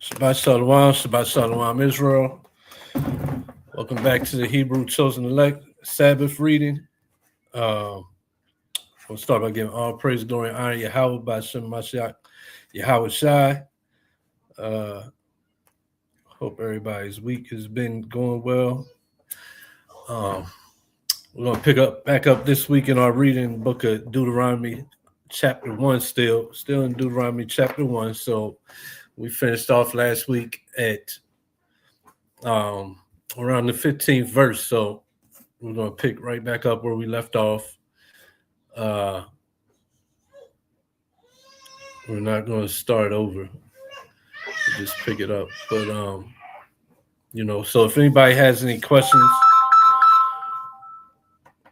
Shabbat Shalom, Israel. Welcome back to the Hebrew Chosen Elect Sabbath reading. We'll start by giving all praise, glory, and honor Yahweh by Shem Mashiach, Yahweh Shai. Hope everybody's week has been going well. We're going to back up this week in our reading book of Deuteronomy chapter 1 still in Deuteronomy chapter 1. So we finished off last week at around the 15th verse. So we're going to pick right back up where we left off. We're not going to start over. We'll just pick it up. But, so if anybody has any questions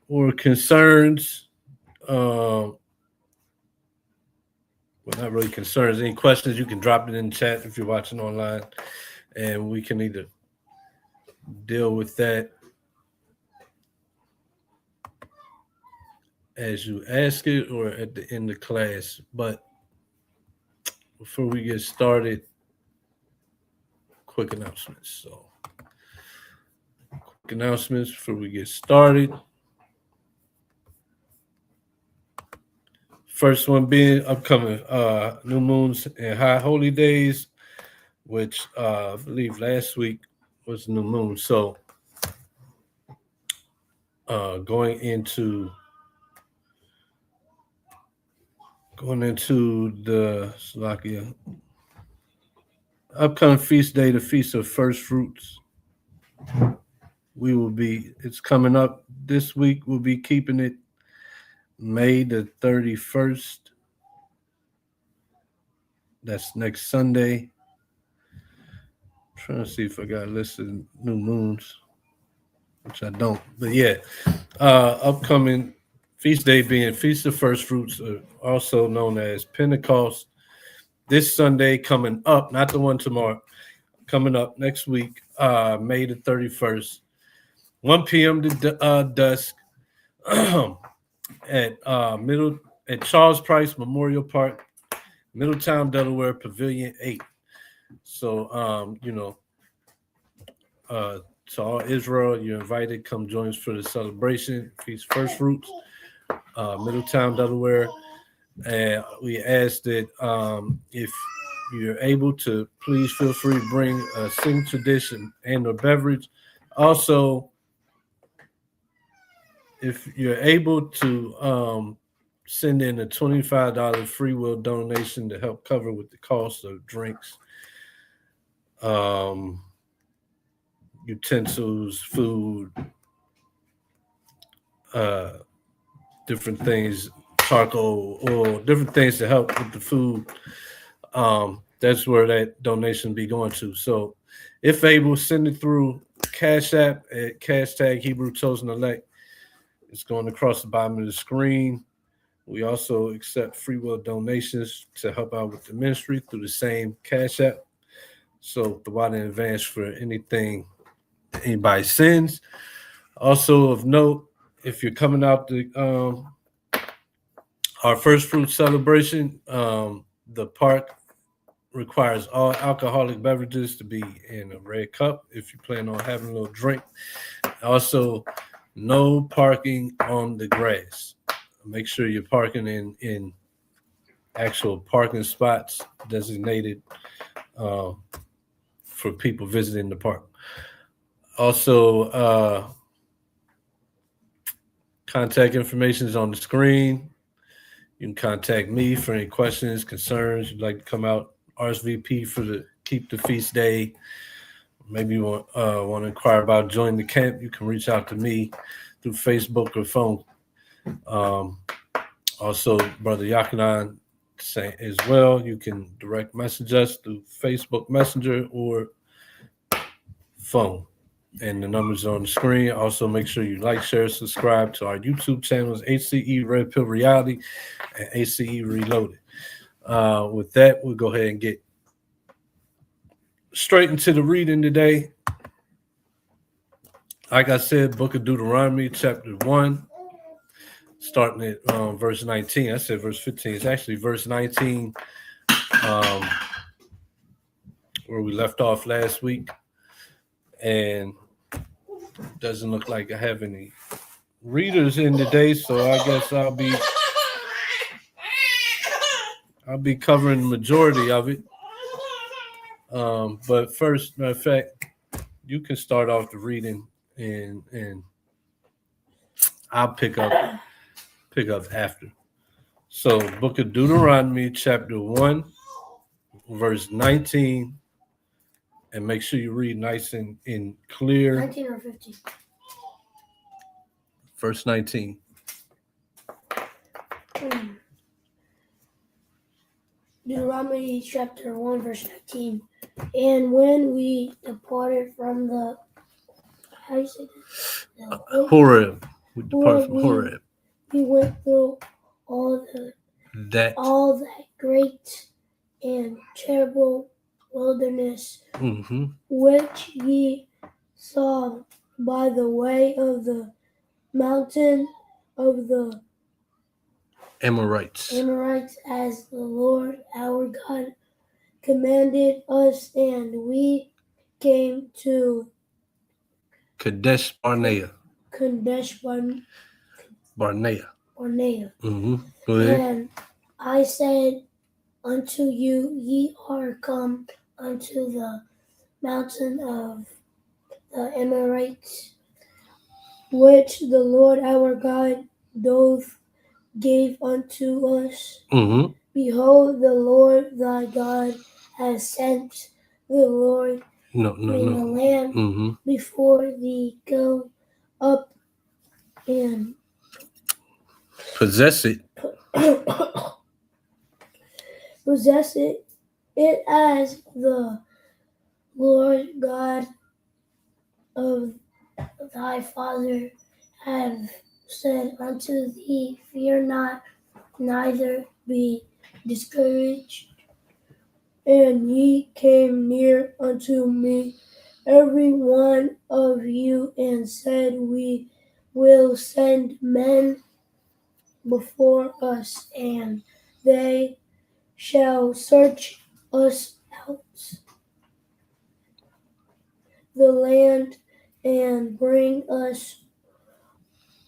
or concerns, well, not really concerns, any questions, you can drop it in the chat if you're watching online, and we can either deal with that as you ask it or at the end of class. But before we get started, quick announcements. So, quick announcements before we get started. First one being upcoming new moons and high holy days, which I believe last week was new moon. So going into the Slovakia upcoming feast day, the Feast of First Fruits. It's coming up this week. We'll be keeping it May the 31st. That's next Sunday. I'm trying to see if I got listed new moons, which I don't. But yeah, upcoming feast day being Feast of First Fruits, also known as Pentecost. This Sunday coming up, not the one tomorrow, coming up next week, May the 31st, 1 p.m. to dusk at Charles Price Memorial Park, Middletown, Delaware, Pavilion 8. So, to all Israel, you're invited. Come join us for the celebration, Feast First Fruits, Middletown, Delaware. And we ask that if you're able to, please feel free to bring a signature dish and a beverage. Also, if you're able to send in a $25 free will donation to help cover with the cost of drinks, utensils, food, different things, charcoal, oil, different things to help with the food. That's where that donation be going to. So if able, send it through Cash App at # Hebrew Chosen Elect. It's going across the bottom of the screen. We also accept free will donations to help out with the ministry through the same Cash App. So the water in advance for anything anybody sends. Also of note, if you're coming out to our First Fruit celebration, the park requires all alcoholic beverages to be in a red cup if you plan on having a little drink. Also, no parking on the grass. Make sure you're parking in actual parking spots designated for people visiting the park. Also, contact information is on the screen. You can contact me for any questions, concerns. You'd like to come out, RSVP for keep the feast day. Maybe you want to inquire about joining the camp. You can reach out to me through Facebook or phone. Also, Brother Yakinan as well. You can direct message us through Facebook Messenger or phone. And the numbers are on the screen. Also, make sure you like, share, subscribe to our YouTube channels, HCE Red Pill Reality and HCE Reloaded. With that, we'll go ahead and get straight into the reading today. Like I said, Book of Deuteronomy, chapter 1, starting at verse 19. I said verse 15. It's actually verse 19. We're where we left off last week, and doesn't look like I have any readers in today, so I guess I'll be covering the majority of it. But first, matter of fact, you can start off the reading, and I'll pick up after. So, Book of Deuteronomy, chapter 1, verse 19, and make sure you read nice and clear. 19 or 15? Verse 19. Deuteronomy chapter 1, verse 19. And when we departed from the, how do you say that? Horeb. We departed from Horeb. We went through all that great and terrible wilderness, which ye saw by the way of the mountain of the Amorites, as the Lord our God commanded us, and we came to Kadesh Barnea. Go ahead. And I said unto you, ye are come unto the mountain of the Amorites, which the Lord our God doth give unto us. Behold, the Lord thy God has sent the Lord in the land before thee. Go up and possess it. Possess it as the Lord God of thy father have said unto thee. Fear not, neither be discouraged. And ye came near unto me, every one of you, and said, We will send men before us, and they shall search us out the land, and bring us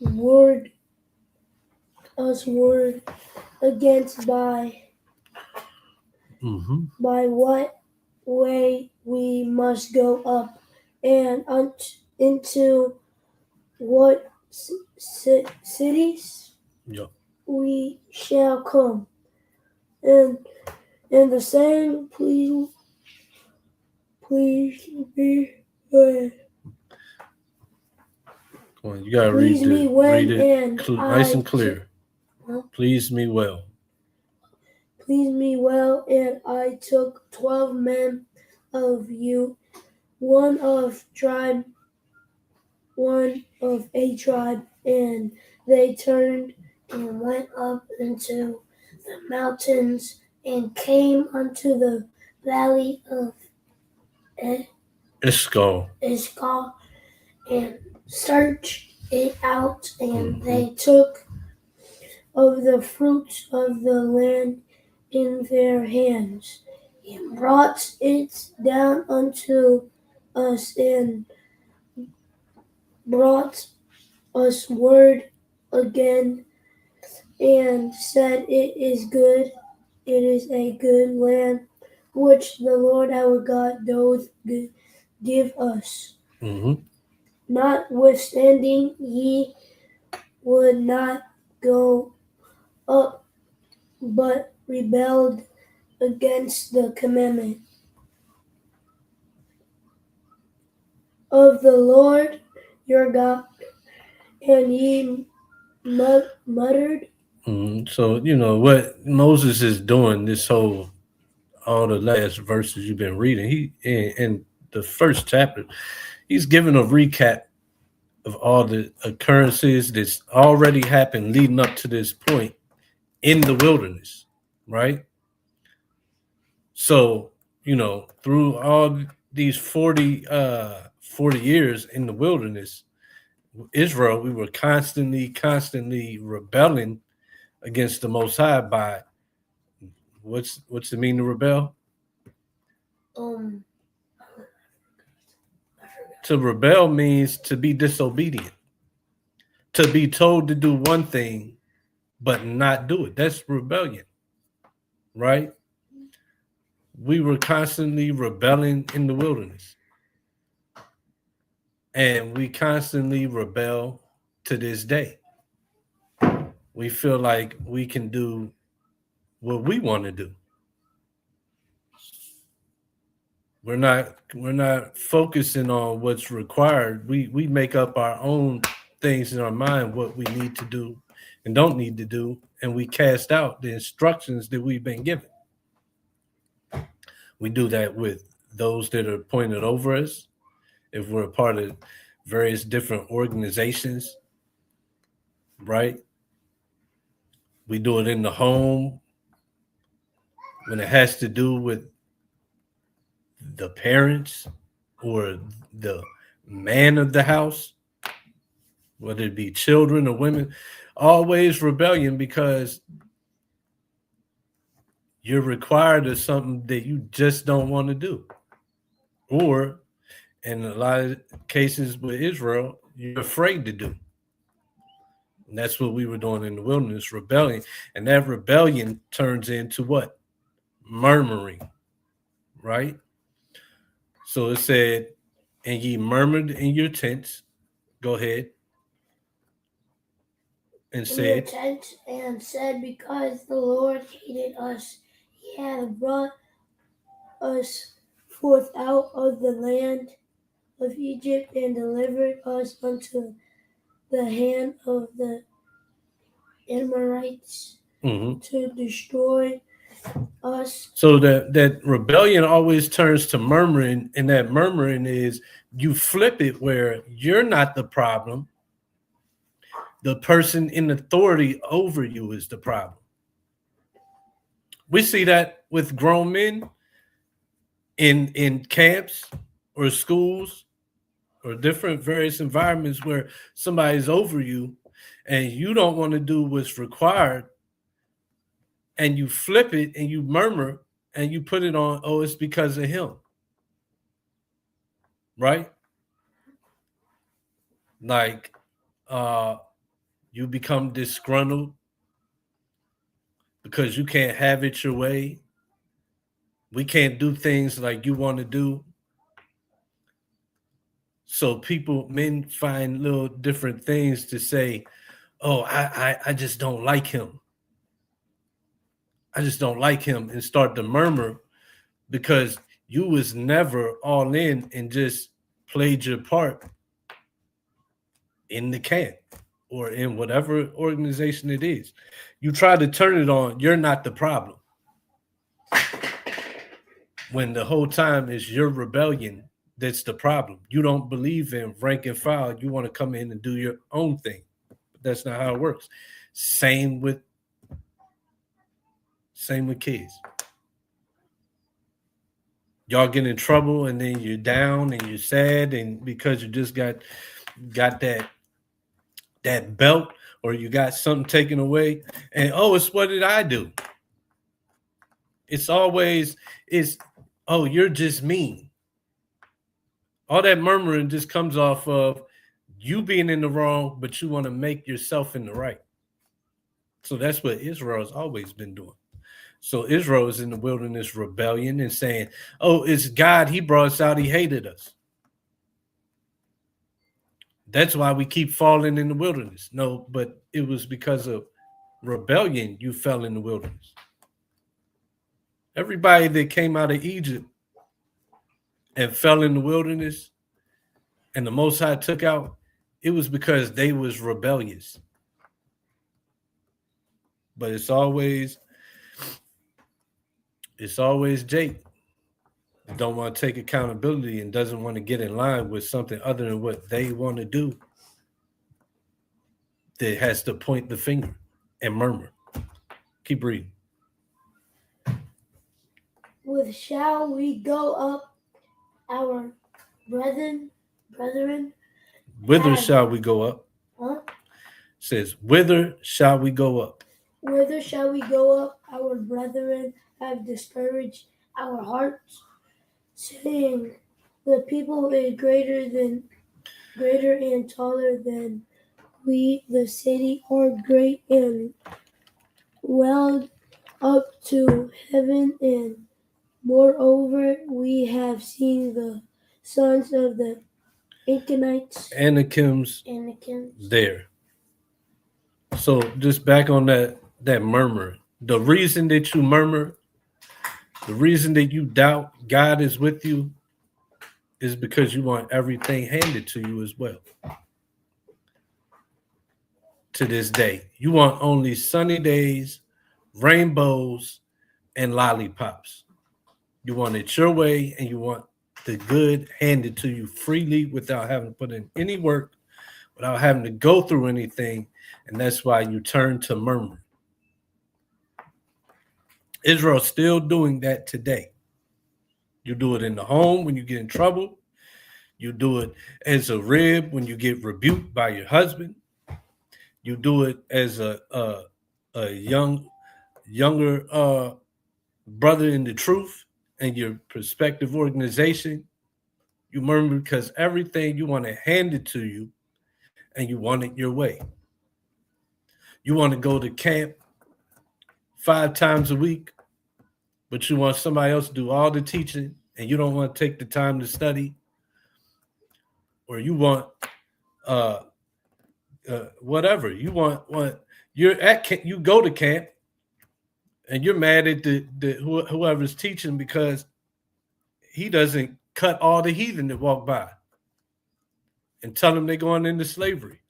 word against by what way we must go up, and into what cities we shall come. And the same please me when. Well, you gotta read it nice and clear. Please me well. Please me well, and I took 12 men of you, one of a tribe, and they turned and went up into the mountains and came unto the valley of Eshcol, and searched it out, and they took of the fruits of the land in their hands, and brought it down unto us, and brought us word again, and said, It is a good land, which the Lord our God doth give us. Notwithstanding, ye would not go up, but rebelled against the commandment of the Lord your God, and ye muttered. So, what Moses is doing all the last verses you've been reading, he in the first chapter, he's giving a recap of all the occurrences that's already happened leading up to this point in the wilderness, right? So, through all these 40 years in the wilderness, Israel, we were constantly rebelling against the Most High by what's it mean to rebel? To rebel means to be disobedient, to be told to do one thing but not do it. That's rebellion, right? We were constantly rebelling in the wilderness, and we constantly rebel to this day. We feel like we can do what we want to do. We're not focusing on what's required. We make up our own things in our mind, what we need to do and don't need to do, and we cast out the instructions that we've been given. We do that with those that are appointed over us. If we're a part of various different organizations, right? We do it in the home when it has to do with the parents or the man of the house, whether it be children or women. Always rebellion because you're required of something that you just don't want to do. Or in a lot of cases with Israel, you're afraid to do. And that's what we were doing in the wilderness, rebellion. And that rebellion turns into what? Murmuring, right? So it said, and ye murmured in your tents. Go ahead. And said, and said, because the Lord hated us, he hath brought us forth out of the land of Egypt and delivered us unto the hand of the Amorites to destroy us. So that rebellion always turns to murmuring, and that murmuring is you flip it where you're not the problem. The person in authority over you is the problem. We see that with grown men in camps or schools or different various environments where somebody's over you and you don't want to do what's required, and you flip it and you murmur and you put it on, oh, it's because of him. Right? Like you become disgruntled because you can't have it your way. We can't do things like you want to do. So men find little different things to say, oh, I just don't like him. I just don't like him, and start to murmur because you was never all in and just played your part in the camp or in whatever organization it is. You try to turn it on, you're not the problem. When the whole time is your rebellion that's the problem. You don't believe in rank and file. You want to come in and do your own thing. But that's not how it works. Same with kids. Y'all get in trouble and then you're down and you're sad, and because you just got that belt or you got something taken away, and oh, it's what did I do? It's always oh, you're just mean. All that murmuring just comes off of you being in the wrong, but you want to make yourself in the right. So that's what Israel's always been doing. So Israel is in the wilderness rebellion and saying, oh, it's God. He brought us out. He hated us. That's why we keep falling in the wilderness. No, but it was because of rebellion you fell in the wilderness. Everybody that came out of Egypt and fell in the wilderness and the Most High took out, it was because they was rebellious. But it's always Jake that don't want to take accountability and doesn't want to get in line with something other than what they want to do, that has to point the finger and murmur. Keep reading. With shall we go up, our brethren? Whither shall we go up? Huh? It says, whither shall we go up? Whither shall we go up? Our brethren have discouraged our hearts, saying, The people is greater and taller than we. The city are great and well up to heaven, and moreover we have seen the sons of the Anakims there. So just back on that murmur. The reason that you murmur, the reason that you doubt God is with you is because you want everything handed to you as well. To this day, you want only sunny days, rainbows, and lollipops. You want it your way, and you want the good handed to you freely without having to put in any work, without having to go through anything. And that's why you turn to murmur. Israel's still doing that today. You do it in the home when you get in trouble. You do it as a rib when you get rebuked by your husband. You do it as a younger brother in the truth and your prospective organization. You murmur because everything you want to hand it to you, and you want it your way. You want to go to camp 5 times a week, but you want somebody else to do all the teaching, and you don't want to take the time to study, or you want whatever you want. You're at camp, you go to camp, and you're mad at whoever's teaching because he doesn't cut all the heathen that walk by and tell them they're going into slavery.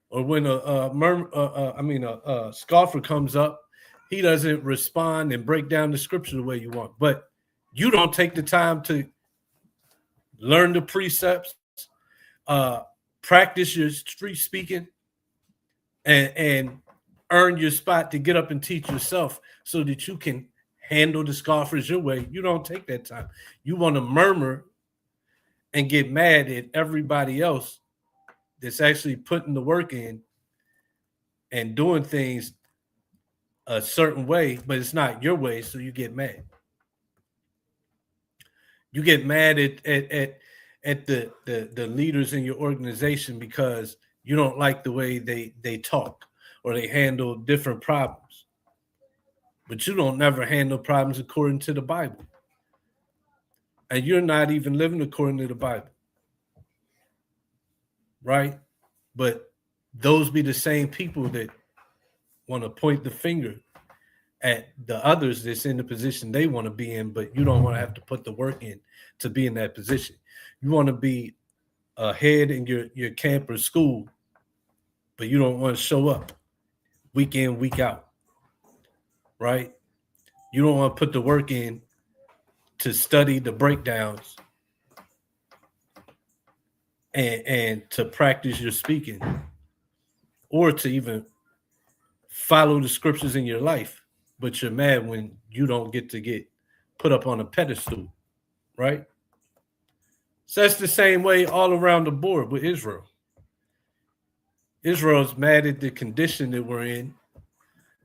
Or when a scoffer comes up, he doesn't respond and break down the scripture the way you want. But you don't take the time to learn the precepts, practice your street speaking, and earn your spot to get up and teach yourself so that you can handle the scoffers your way. You don't take that time. You want to murmur and get mad at everybody else that's actually putting the work in and doing things a certain way, but it's not your way, so you get mad. You get mad at the leaders in your organization because you don't like the way they talk or they handle different problems. But you don't never handle problems according to the Bible. And you're not even living according to the Bible. Right? But those be the same people that want to point the finger at the others that's in the position they want to be in, but you don't want to have to put the work in to be in that position. You want to be ahead in your camp or school, but you don't want to show up week in, week out, right? You don't want to put the work in to study the breakdowns and to practice your speaking or to even follow the scriptures in your life, but you're mad when you don't get put up on a pedestal, right? So that's the same way all around the board with Israel. Israel's mad at the condition that we're in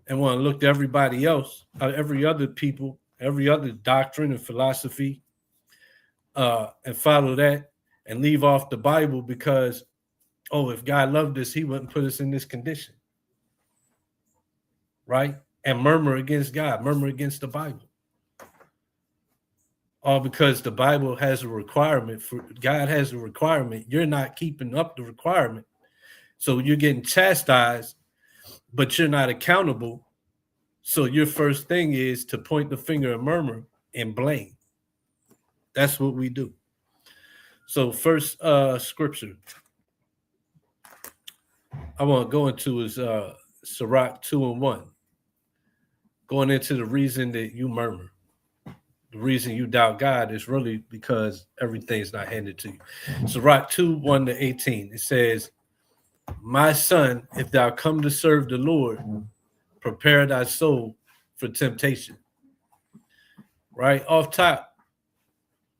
and want to look to everybody else, every other people, every other doctrine and philosophy, and follow that and leave off the Bible because, if God loved us, he wouldn't put us in this condition. Right? And murmur against God, murmur against the Bible. All because the Bible has a requirement God has a requirement. You're not keeping up the requirement. So you're getting chastised, but you're not accountable. So your first thing is to point the finger and murmur and blame. That's what we do. So first scripture I want to go into is Sirach 2:1. Going into the reason that you murmur. The reason you doubt God is really because everything's not handed to you. Sirach 2:1-18. It says, "My son, if thou come to serve the Lord, prepare thy soul for temptation." Right off top.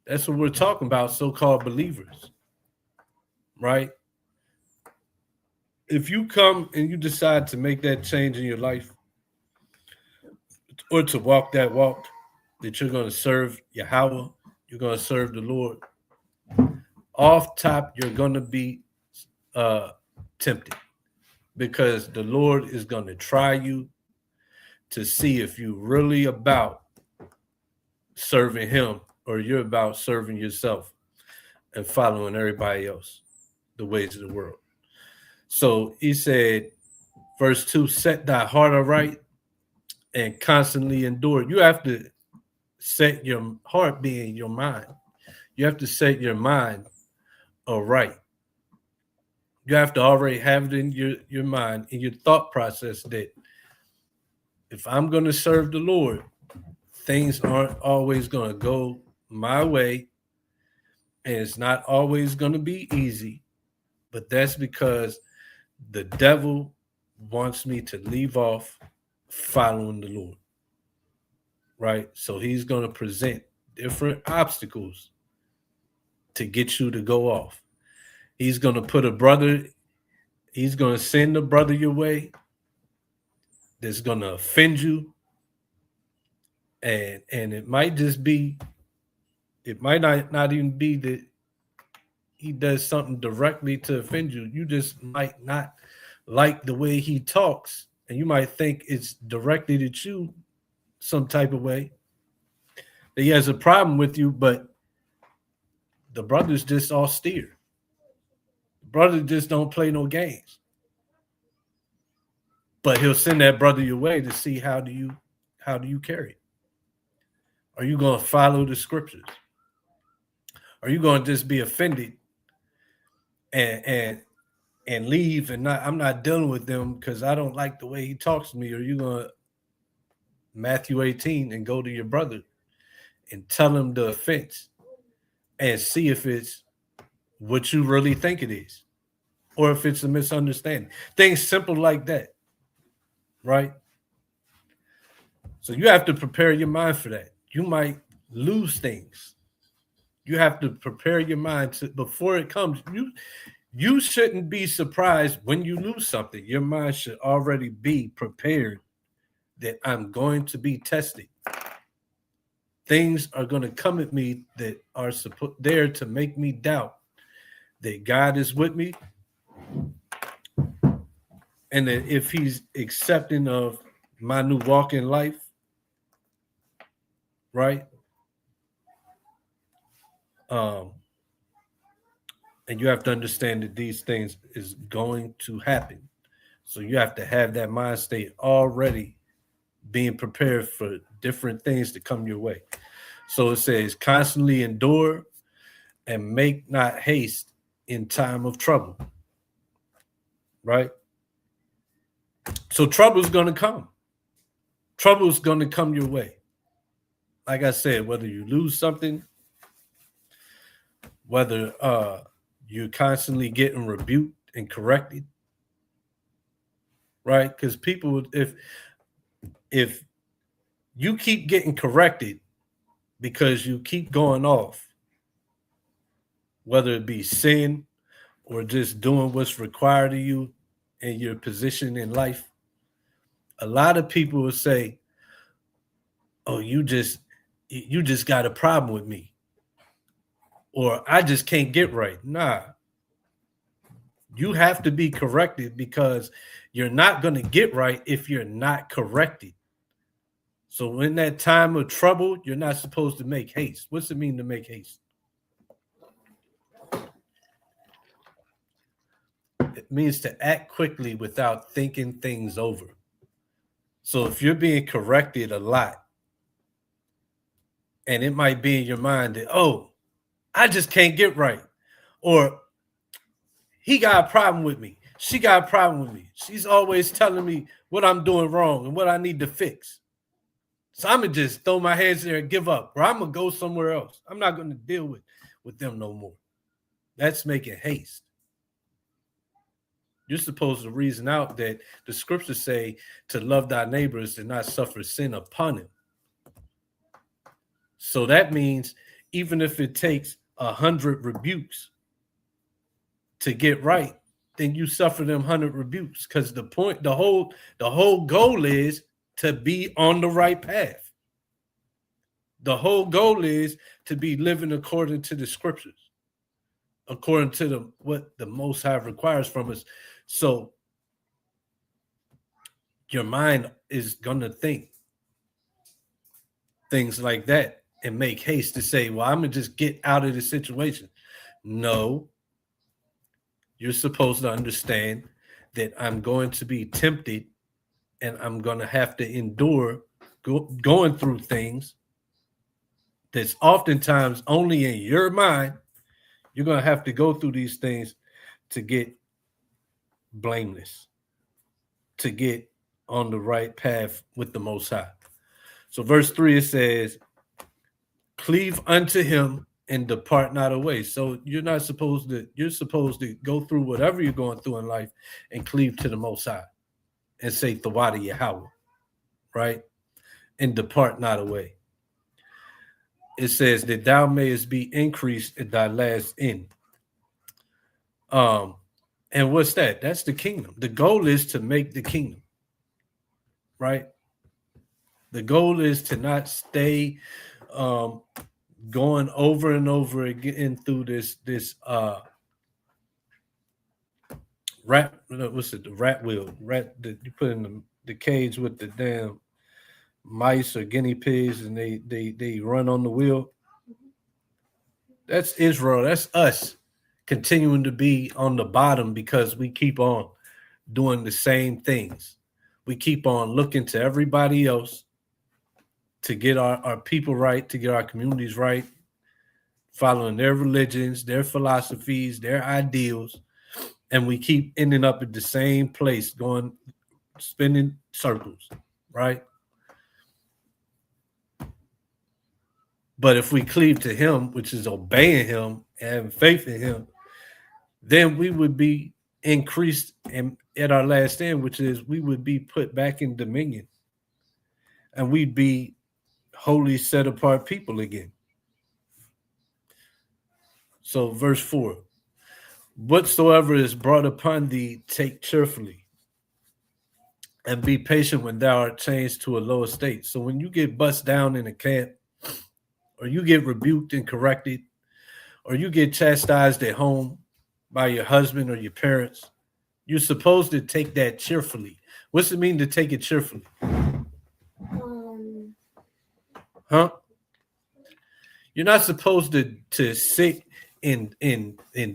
That's what we're talking about, so-called believers. Right? If you come and you decide to make that change in your life or to walk that walk that you're going to serve Yahweh, you're going to serve the Lord, off top, you're going to be tempted, because the Lord is going to try you to see if you're really about serving him or you're about serving yourself and following everybody else, the ways of the world. So he said, verse 2, set thy heart aright and constantly endure. You have to set your heart, being your mind. You have to set your mind aright. You have to already have it in your mind, in your thought process, that if I'm going to serve the Lord, things aren't always going to go my way, and it's not always going to be easy, but that's because the devil wants me to leave off following the Lord, right? So he's going to present different obstacles to get you to go off. He's going to put a brother, he's going to send a brother your way that's going to offend you. And it might just be, it might not even be that he does something directly to offend you. You just might not like the way he talks, and you might think it's directed at you some type of way. That he has a problem with you, but the brother's just austere. The brother just don't play no games. But he'll send that brother your way to see how do you carry it. Are you going to follow the scriptures? Are you going to just be offended and leave and I'm not dealing with them because I don't like the way he talks to me? Or are you going to Matthew 18 and go to your brother and tell him the offense and see if it's what you really think it is, or if it's a misunderstanding? Things simple like that, right? So you have to prepare your mind for that. You might lose things. You have to prepare your mind before it comes. You shouldn't be surprised when you lose something. Your mind should already be prepared that I'm going to be tested. Things are going to come at me that are there to make me doubt that God is with me, and that if he's accepting of my new walk in life, right? And you have to understand that these things is going to happen. So you have to have that mind state already being prepared for different things to come your way. So it says, constantly endure and make not haste in time of trouble, right? So trouble is going to come. Trouble is going to come your way. Like I said, whether you lose something, whether you're constantly getting rebuked and corrected, right? Because people, if you keep getting corrected because you keep going off, whether it be sin or just doing what's required of you in your position in life, a lot of people will say, oh, you just got a problem with me, or I just can't get right. Nah, you have to be corrected, because you're not going to get right if you're not corrected. So in that time of trouble, you're not supposed to make haste. What's it mean to make haste? It means to act quickly without thinking things over. So if you're being corrected a lot, and it might be in your mind that, oh, I just can't get right, or he got a problem with me, she got a problem with me, she's always telling me what I'm doing wrong and what I need to fix, so I'm going to just throw my hands there and give up, or I'm going to go somewhere else. I'm not going to deal with them no more. That's making haste. You're supposed to reason out that the scriptures say to love thy neighbors and not suffer sin upon him. So that means even if it takes 100 rebukes to get right, then you suffer them 100 rebukes, because the whole goal is to be on the right path. The whole goal is to be living according to the scriptures. according to what the Most High requires from us. So your mind is gonna think things like that and make haste to say, well, I'm gonna just get out of the situation. No, you're supposed to understand that I'm going to be tempted and I'm going to have to endure going through things that's oftentimes only in your mind. You're going to have to go through these things to get blameless, to get on the right path with the Most High. So verse 3, it says, cleave unto him and depart not away. So you're supposed to go through whatever you're going through in life and cleave to the Most High and say Thawada Yahweh, right? And depart not away. It says that thou mayest be increased at thy last end. And what's that? That's the kingdom. The goal is to make the kingdom, right? The goal is to not stay going over and over again through this rat. What's it? The rat wheel. Rat that you put in the cage with the damn mice or guinea pigs, and they run on the wheel. That's Israel. That's us continuing to be on the bottom because we keep on doing the same things. We keep on looking to everybody else to get our people right, to get our communities right, following their religions, their philosophies, their ideals, and we keep ending up at the same place, spinning circles, right? But if we cleave to him, which is obeying him and having faith in him, then we would be increased at our last end, which is we would be put back in dominion. And we'd be wholly set apart people again. So verse 4, whatsoever is brought upon thee, take cheerfully, and be patient when thou art changed to a low estate. So when you get bust down in a camp, or you get rebuked and corrected, or you get chastised at home by your husband or your parents, you're supposed to take that cheerfully. What's it mean to take it cheerfully? Huh? You're not supposed to sit and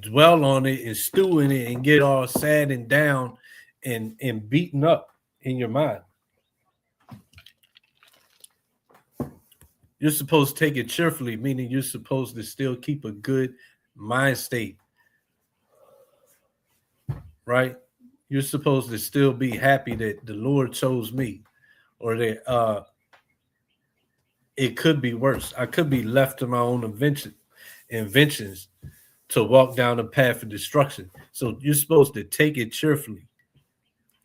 dwell on it and stew in it and get all sad and down and beaten up in your mind. You're supposed to take it cheerfully, meaning you're supposed to still keep a good mind state, right? You're supposed to still be happy that the Lord chose me, or that it could be worse. I could be left to my own inventions to walk down the path of destruction. So you're supposed to take it cheerfully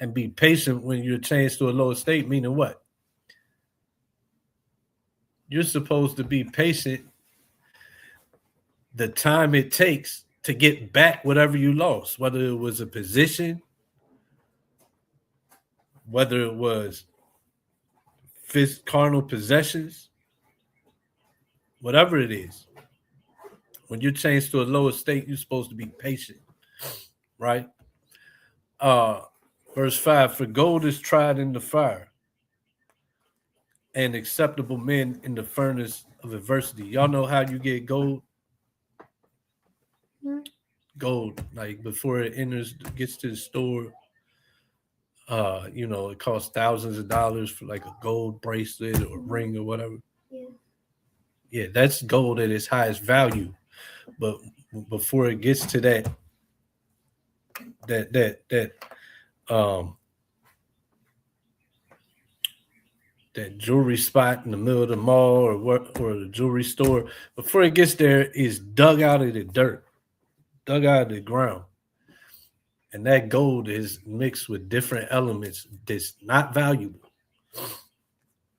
and be patient when you're changed to a lower state, meaning what? You're supposed to be patient the time it takes to get back whatever you lost, whether it was a position, whether it was carnal possessions, whatever it is. When you're changed to a lower state, you're supposed to be patient, right? Verse 5, for gold is tried in the fire, and acceptable men in the furnace of adversity. Y'all know how you get gold? Gold, like before it gets to the store, it costs thousands of dollars for like a gold bracelet or ring or whatever. Yeah, that's gold at its highest value. But before it gets to that jewelry spot in the middle of the mall or the jewelry store, before it gets there, is dug out of the dirt, dug out of the ground. And that gold is mixed with different elements that's not valuable.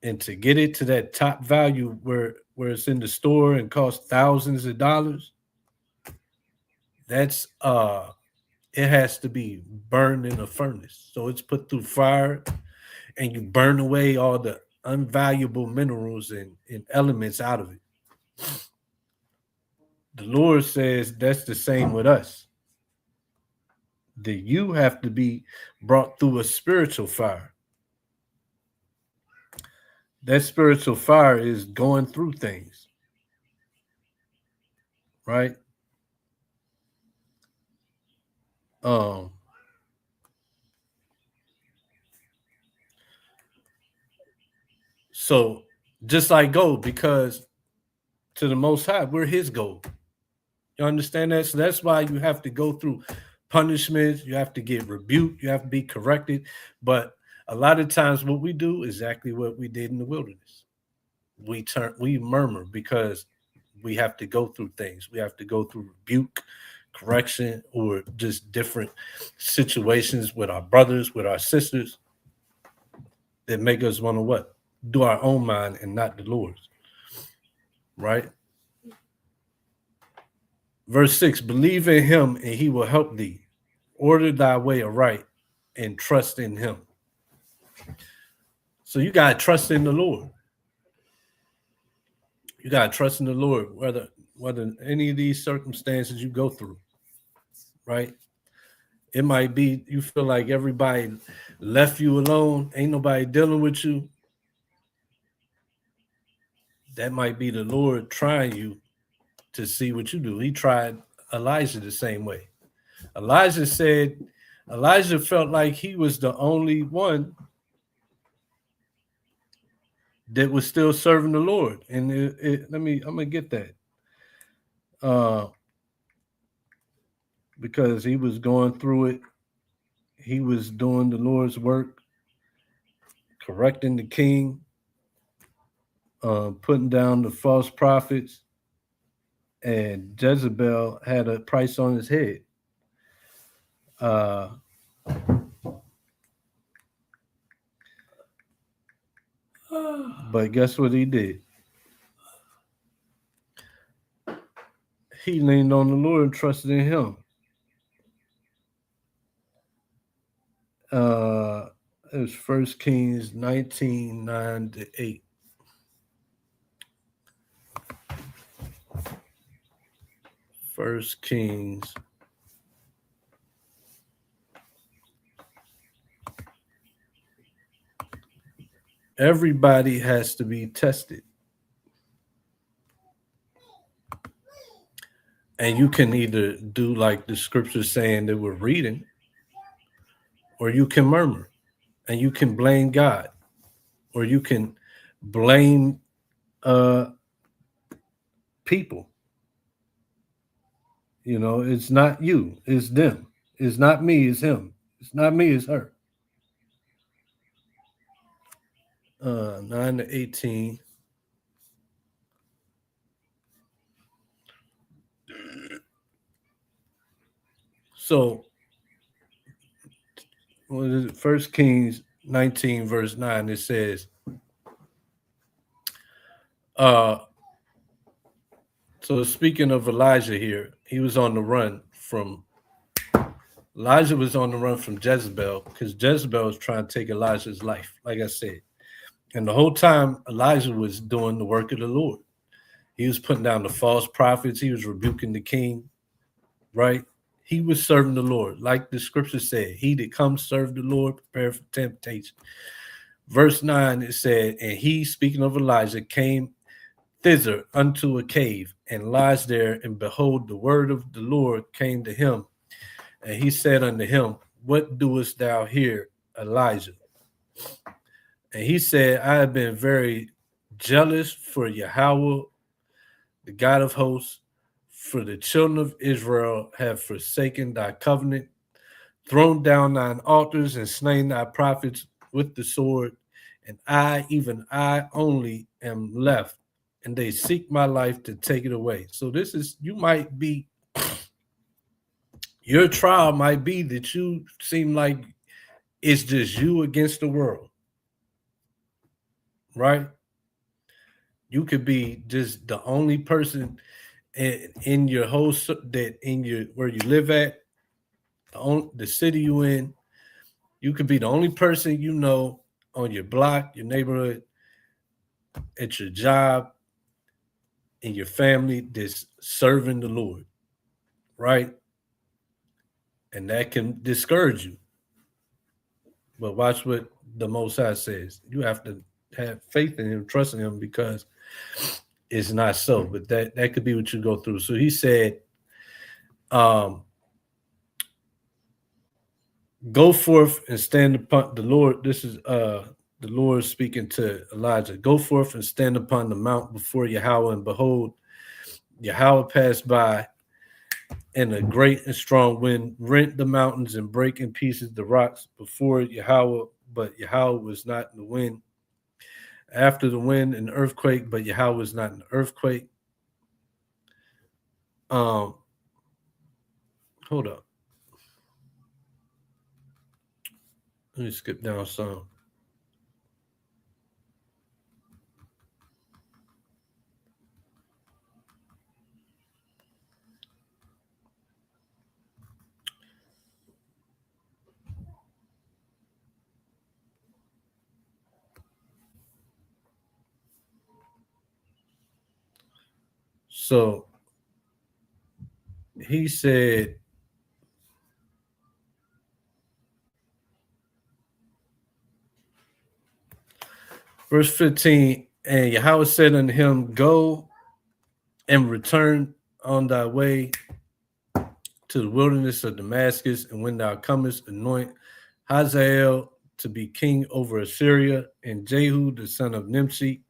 And to get it to that top value where it's in the store and costs thousands of dollars, that's it has to be burned in a furnace. So it's put through fire and you burn away all the unvaluable minerals and elements out of it. The Lord says that's the same with us. That you have to be brought through a spiritual fire. That spiritual fire is going through things, right? Um, so just like gold, because to the Most High, we're His gold. You understand that? So that's why you have to go through punishments. You have to get rebuked. You have to be corrected. But a lot of times, what we do is exactly what we did in the wilderness. We murmur because we have to go through things. We have to go through rebuke, correction, or just different situations with our brothers, with our sisters that make us want to what? Do our own mind and not the Lord's. Right? Verse 6, believe in him and he will help thee. Order thy way aright and trust in him. So you got to trust in the Lord. You got to trust in the Lord, whether any of these circumstances you go through, right? It might be you feel like everybody left you alone, ain't nobody dealing with you. That might be the Lord trying you to see what you do. He tried Elijah the same way. Elijah felt like he was the only one that was still serving the Lord. And I'm gonna get that. Because he was going through it. He was doing the Lord's work, correcting the king, putting down the false prophets, and Jezebel had a price on his head. But guess what he did? He leaned on the Lord and trusted in him. It was 1 Kings 19:9-8. First Kings. Everybody has to be tested. And you can either do like the scripture saying that we're reading, or you can murmur and you can blame God, or you can blame people. You know, it's not you, it's them. It's not me, it's him. It's not me, it's her. 9-18. So, what is it? 1 Kings 19, verse 9, it says, so speaking of Elijah here, he was on the run from Jezebel, because Jezebel was trying to take Elijah's life, like I said. And the whole time, Elijah was doing the work of the Lord. He was putting down the false prophets. He was rebuking the king, right? He was serving the Lord. Like the scripture said, he that comes serve the Lord, prepare for temptation. Verse 9, it said, and he, speaking of Elijah, came thither unto a cave and lies there, and behold, the word of the Lord came to him. And he said unto him, what doest thou here, Elijah? And he said, I have been very jealous for Yahweh, the God of hosts, for the children of Israel have forsaken thy covenant, thrown down thine altars, and slain thy prophets with the sword. And I, even I only, am left, and they seek my life to take it away. So this is, you might be, your trial might be that you seem like it's just you against the world, right? You could be just the only person in your whole, that in your, where you live at, the city you in. You could be the only person you know on your block, your neighborhood, at your job, in your family that's serving the Lord, right? And that can discourage you. But watch what the Most High says. You have to have faith in him, trust in him, because it's not so. But that could be what you go through. So he said, go forth and stand upon the Lord. This is the Lord speaking to Elijah. Go forth and stand upon the mount before Yahweh, and behold, Yahweh passed by, and a great and strong wind rent the mountains and break in pieces the rocks before Yahweh, but Yahweh was not in the wind. After the wind, an earthquake, but Yahweh was not in the earthquake. Hold up. Let me skip down some. So he said, verse 15, and Yahweh said unto him, go and return on thy way to the wilderness of Damascus, and when thou comest, anoint Hazael to be king over Assyria, and Jehu the son of Nimshi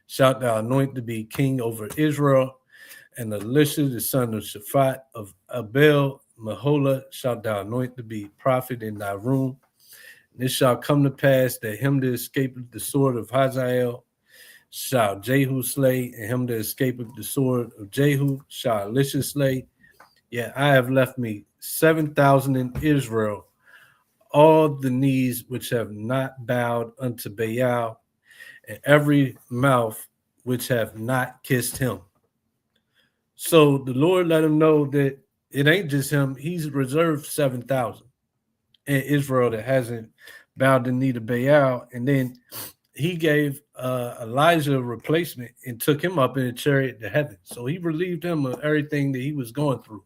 shalt thou anoint to be king over Israel, and Elisha the son of Shaphat of Abel Mahola shalt thou anoint to be prophet in thy room. And it shall come to pass that him that escapeth the sword of Hazael shall Jehu slay, and him that escapeth the sword of Jehu shall Elisha slay. Yet I have left me 7,000 in Israel, all the knees which have not bowed unto Baal, and every mouth which have not kissed him. So the Lord let him know that it ain't just him. He's reserved 7,000 in Israel that hasn't bowed the knee to Baal. And then he gave Elijah a replacement and took him up in a chariot to heaven. So he relieved him of everything that he was going through,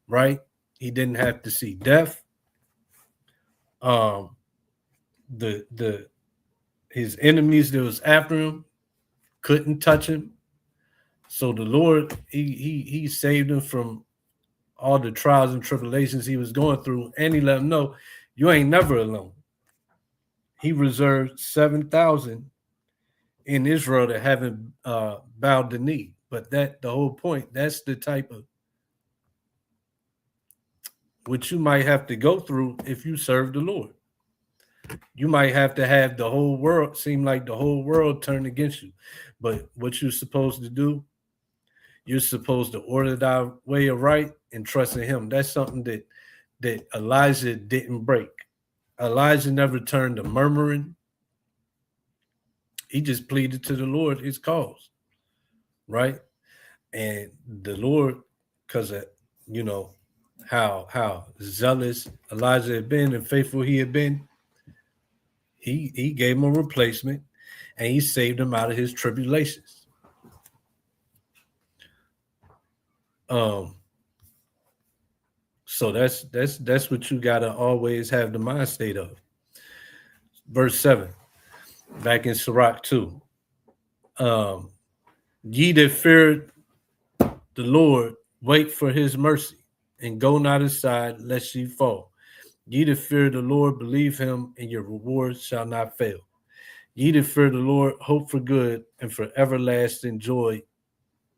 right? He didn't have to see death. His enemies that was after him couldn't touch him. So the Lord, he saved him from all the trials and tribulations he was going through, and he let him know, you ain't never alone. He reserved 7,000 in Israel that haven't bowed the knee. But the whole point, that's the type of what you might have to go through if you serve the Lord. You might have to have the whole world, seem like the whole world turn against you. But what you're supposed to do, you're supposed to order thy way of right and trust in him. That's something that Elijah didn't break. Elijah never turned to murmuring. He just pleaded to the Lord his cause, right? And the Lord, because of, how zealous Elijah had been and faithful he had been, he gave him a replacement, and he saved him out of his tribulations. So that's what you gotta always have the mind state of. Verse 7, back in Sirach 2. Ye that fear the Lord, wait for his mercy, and go not aside lest ye fall. Ye that fear the Lord, believe him, and your reward shall not fail. Ye that fear the Lord, hope for good and for everlasting joy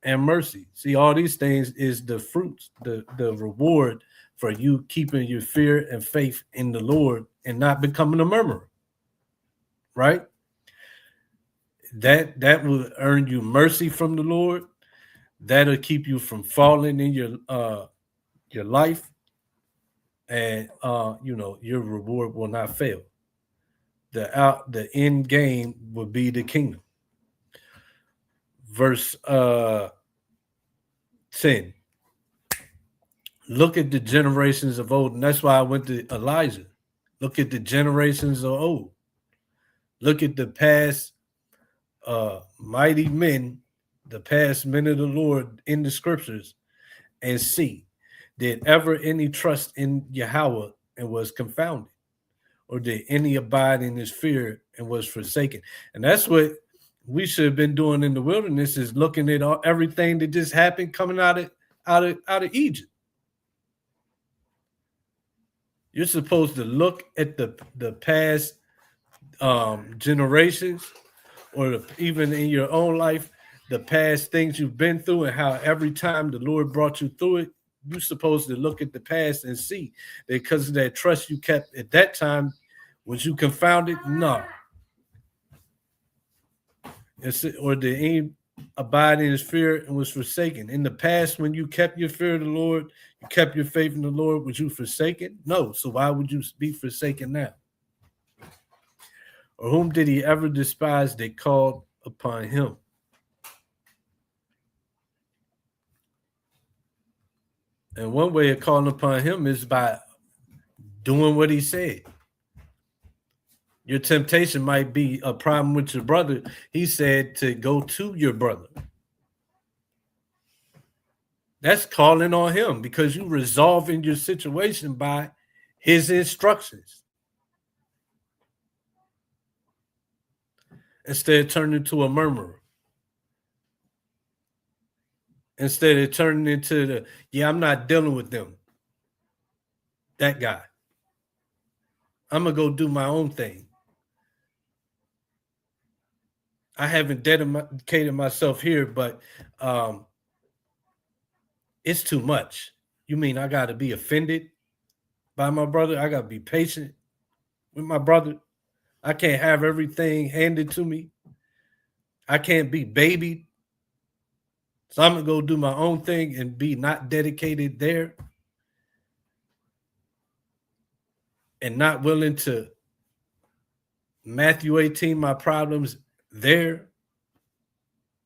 and mercy. See, all these things is the fruits, the reward for you keeping your fear and faith in the Lord and not becoming a murmurer, right? That will earn you mercy from the Lord. That'll keep you from falling in your life, and your reward will not fail. The end game will be the kingdom. Verse 10. Look at the generations of old, and that's why I went to Elijah. Look at the generations of old. Look at the past mighty men the past men of the Lord in the scriptures and see, did ever any trust in Yahweh and was confounded? Or did any abide in his fear and was forsaken? And that's what we should have been doing in the wilderness, is looking at everything that just happened coming out of Egypt. You're supposed to look at the past generations, or even in your own life, the past things you've been through, and how every time the Lord brought you through it, you're supposed to look at the past and see that because of that trust you kept at that time, was you confounded? No. Or did any abide in his fear and was forsaken? In the past, when you kept your fear of the Lord, you kept your faith in the Lord, was you forsaken? No. So why would you be forsaken now? Or whom did he ever despise that called upon him? And one way of calling upon him is by doing what he said. Your temptation might be a problem with your brother. He said to go to your brother. That's calling on him, because you resolving your situation by his instructions, instead of turning into a murmurer. Instead of turning into I'm not dealing with them. That guy. I'm going to go do my own thing. I haven't dedicated myself here, but it's too much. You mean I got to be offended by my brother? I got to be patient with my brother? I can't have everything handed to me. I can't be babied. So I'm going to go do my own thing and be not dedicated there, and not willing to Matthew 18 my problems there.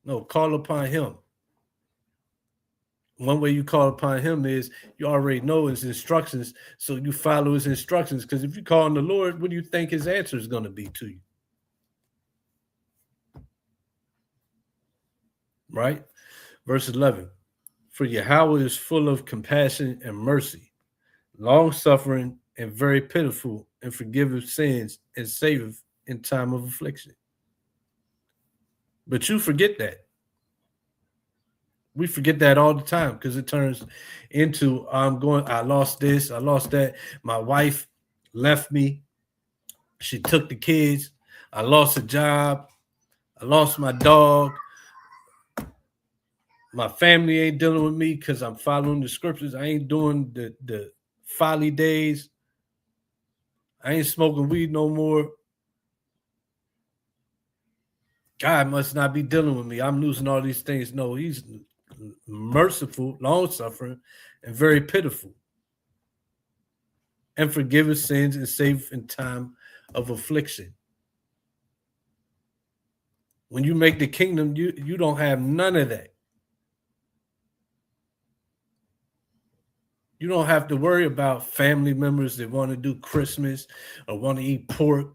No, call upon him. One way you call upon him is you already know his instructions, so you follow his instructions. Because if you call on the Lord, what do you think his answer is going to be to you? Right? Verse 11. For Yahweh is full of compassion and mercy, long-suffering and very pitiful, and forgiveth sins and saveth in time of affliction. But you forget that. We forget that all the time, because it turns into I lost this, I lost that. My wife left me. She took the kids. I lost a job. I lost my dog. My family ain't dealing with me because I'm following the scriptures. I ain't doing the folly days. I ain't smoking weed no more. God must not be dealing with me. I'm losing all these things. No, he's merciful, long-suffering, and very pitiful, and forgiveth sins and saveth in time of affliction. When you make the kingdom, you don't have none of that. You don't have to worry about family members that want to do Christmas or want to eat pork.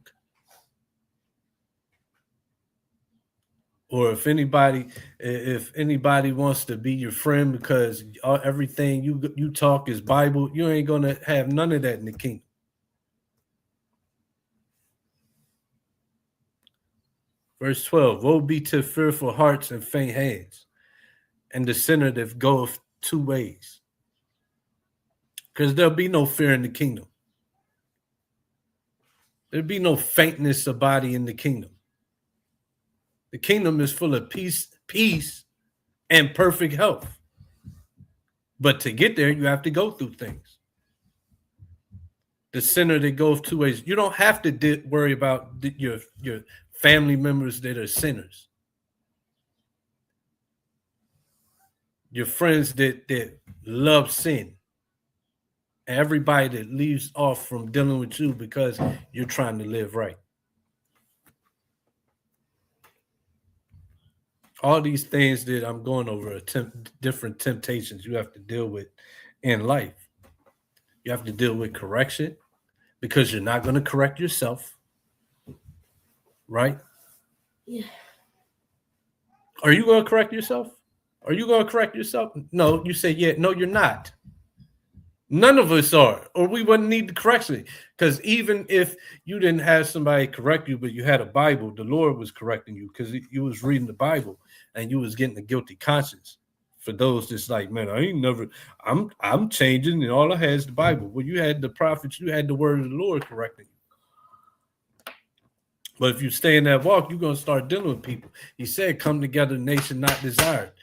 Or if anybody wants to be your friend because everything you talk is Bible, you ain't going to have none of that in the kingdom. Verse 12, woe be to fearful hearts and faint hands, and the sinner that goeth two ways. Because there'll be no fear in the kingdom. There'll be no faintness of body in the kingdom. The kingdom is full of peace, and perfect health. But to get there, you have to go through things. The sinner that goes two ways. You don't have to worry about your family members that are sinners. Your friends that love sin. Everybody that leaves off from dealing with you because you're trying to live right. All these things that I'm going over are different temptations you have to deal with in life. You have to deal with correction, because you're not going to correct yourself. Right? Yeah. Are you going to correct yourself? Are you going to correct yourself? No, you say, yeah, no, you're not. None of us are, or we wouldn't need the correction. Because even if you didn't have somebody correct you, but you had a Bible, the Lord was correcting you because you was reading the Bible and you was getting a guilty conscience. For those that's like, man, I'm changing and all I had is the Bible. Well, you had the prophets, you had the word of the Lord correcting you. But if you stay in that walk, you're going to start dealing with people. He said, come together, nation not desired.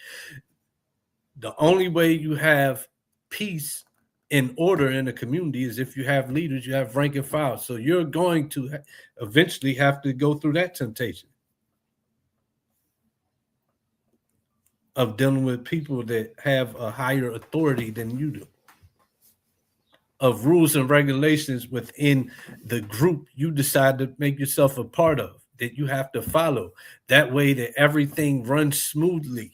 The only way you have peace in order in a community is if you have leaders, you have rank and file. So you're going to eventually have to go through that temptation of dealing with people that have a higher authority than you do, of rules and regulations within the group you decide to make yourself a part of that you have to follow. That way that everything runs smoothly.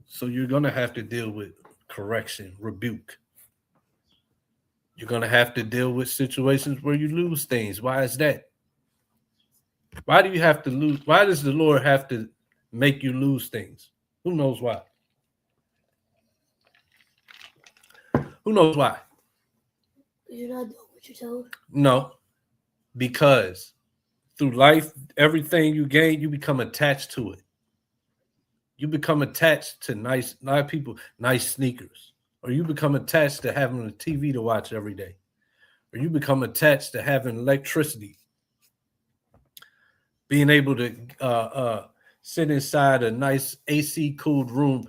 So you're going to have to deal with correction, rebuke. You're going to have to deal with situations where you lose things. Why is that? Why do you have to lose? Why does the Lord have to make you lose things? Who knows why? Who knows why? You're not doing what you're told. No, because through life, everything you gain, you become attached to it. You become attached to nice sneakers, or you become attached to having a TV to watch every day, or you become attached to having electricity, being able to sit inside a nice AC cooled room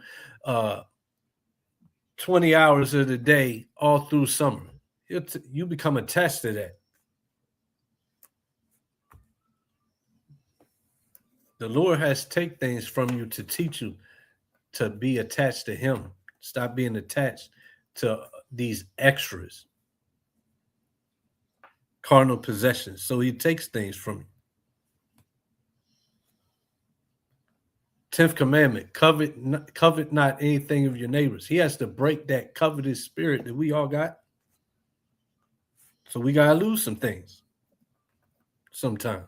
20 hours of the day all through summer. You become attached to that. The Lord has take things from you to teach you to be attached to him. Stop being attached to these extras, carnal possessions. So he takes things from you. 10th commandment, covet not anything of your neighbors. He has to break that covetous spirit that we all got. So we got to lose some things sometimes.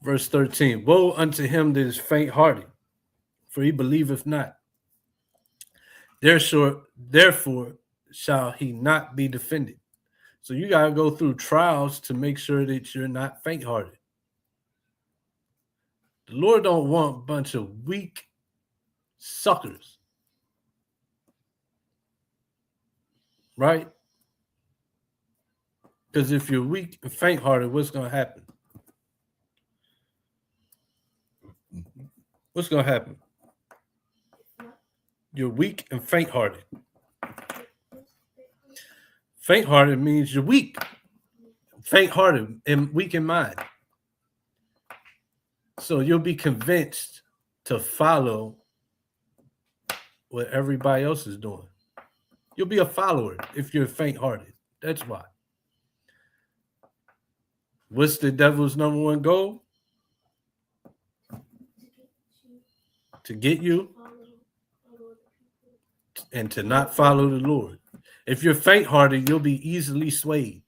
Verse 13, woe unto him that is faint-hearted, for he believeth not. Therefore shall he not be defended. So you got to go through trials to make sure that you're not faint-hearted. The Lord don't want a bunch of weak suckers. Right? Because if you're weak and faint-hearted, what's going to happen? What's going to happen? You're weak and faint-hearted. Faint-hearted means you're weak. Faint-hearted and weak in mind. So you'll be convinced to follow what everybody else is doing. You'll be a follower if you're faint-hearted. That's why. What's the devil's number one goal? To get you and to not follow the Lord. If you're faint-hearted, you'll be easily swayed.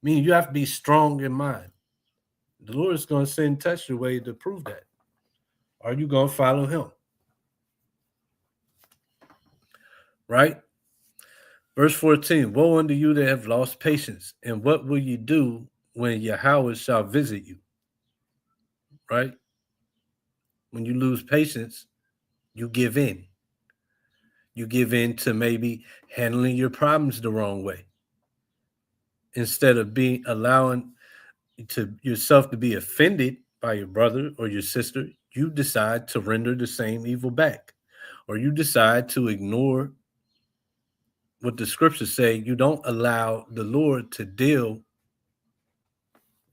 Meaning you have to be strong in mind. The Lord is going to send tests your way to prove that. Are you going to follow him? Right? Verse 14, woe unto you that have lost patience, and what will you do when Yahweh shall visit you? Right? When you lose patience, you give in. You give in to maybe handling your problems the wrong way. Instead of allowing to yourself to be offended by your brother or your sister, you decide to render the same evil back. Or you decide to ignore what the scriptures say. You don't allow the Lord to deal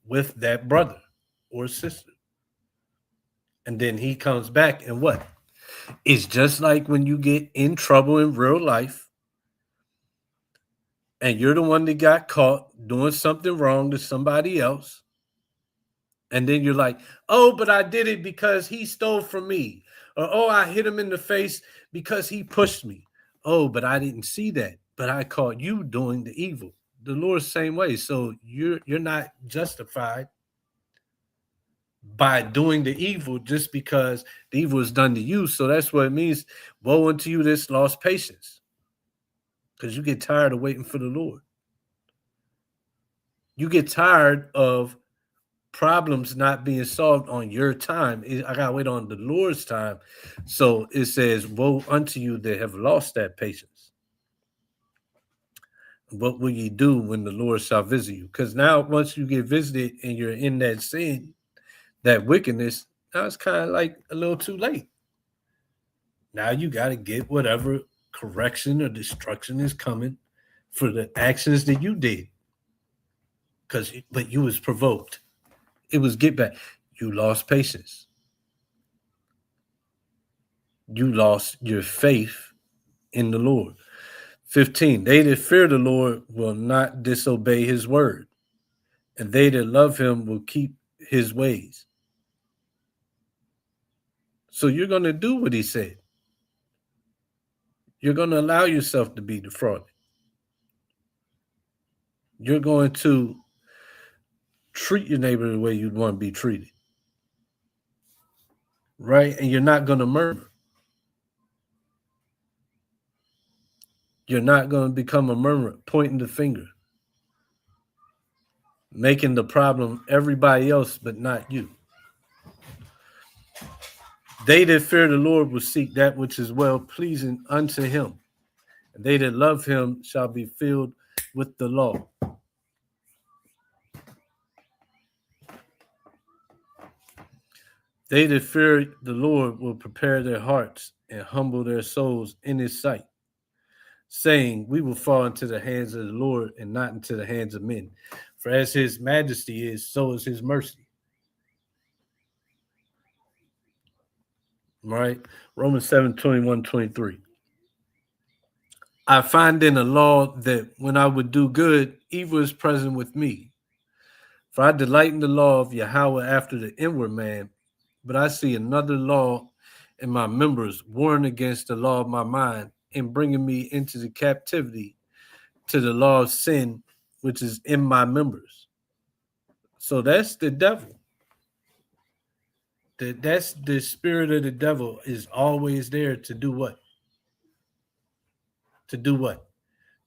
with that brother or sister. And then he comes back and what? It's just like when you get in trouble in real life and you're the one that got caught doing something wrong to somebody else. And then you're like, oh, but I did it because he stole from me. Or, oh, I hit him in the face because he pushed me. Oh, but I didn't see that. but I caught you doing the evil. The Lord's same way. So you're not justified by doing the evil just because the evil is done to you. So that's what it means. Woe unto you that's lost patience. Because you get tired of waiting for the Lord. You get tired of problems not being solved on your time. I gotta wait on the Lord's time. So it says, woe unto you that have lost that patience. What will you do when the Lord shall visit you? Because now once you get visited and you're in that sin, that wickedness, now it's kind of like a little too late. Now you got to get whatever correction or destruction is coming for the actions that you did. But you was provoked. It was get back. You lost patience. You lost your faith in the Lord. 15. They that fear the Lord will not disobey his word, and they that love him will keep his ways. So you're going to do what he said. You're going to allow yourself to be defrauded. You're going to treat your neighbor the way you'd want to be treated. Right? And you're not going to murmur. You're not going to become a murmurer, pointing the finger, making the problem everybody else but not you. They that fear the Lord will seek that which is well pleasing unto him, and they that love him shall be filled with the law. They that fear the Lord will prepare their hearts and humble their souls in his sight, saying, we will fall into the hands of the Lord and not into the hands of men. For as his majesty is, so is his mercy. Right? Romans 7, 21, 23. I find in the law that when I would do good, evil is present with me. For I delight in the law of Yahweh after the inward man, but I see another law in my members, warring against the law of my mind and bringing me into the captivity to the law of sin, which is in my members. So that's the devil. That's the spirit of the devil is always there to do what? To do what?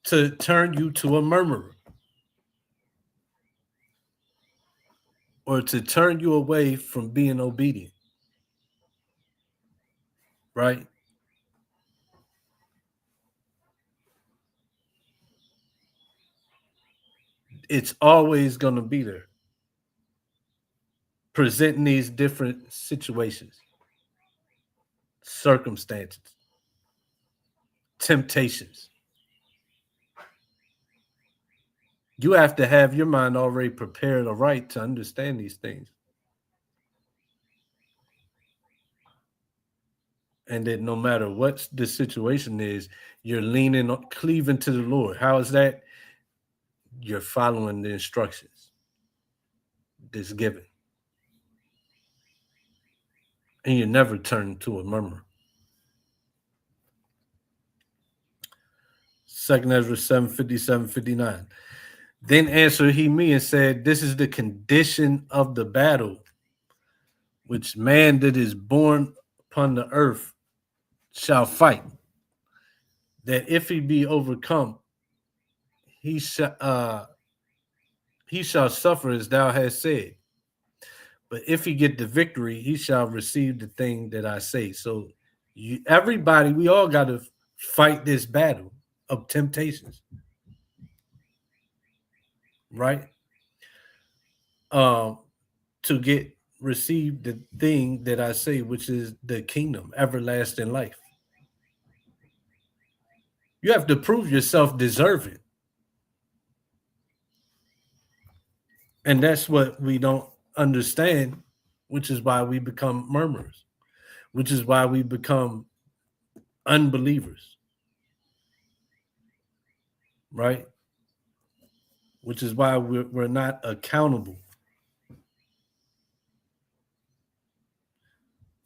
To turn you to a murmurer. Or to turn you away from being obedient. Right? It's always going to be there. Presenting these different situations, circumstances, temptations. You have to have your mind already prepared or right to understand these things. And that no matter what the situation is, you're cleaving to the Lord. How is that? You're following the instructions that's given. And you never turn to a murmur. 2 Ezra 7, 57, 59. Then answered he me and said, this is the condition of the battle, which man that is born upon the earth shall fight, that if he be overcome, he shall suffer as thou hast said. But if he get the victory, he shall receive the thing that I say. So everybody, we all got to fight this battle of temptations. Right? To receive the thing that I say, which is the kingdom, everlasting life. You have to prove yourself deserving. And that's what we don't understand, which is why we become murmurers, which is why we become unbelievers. Right? Which is why we're not accountable.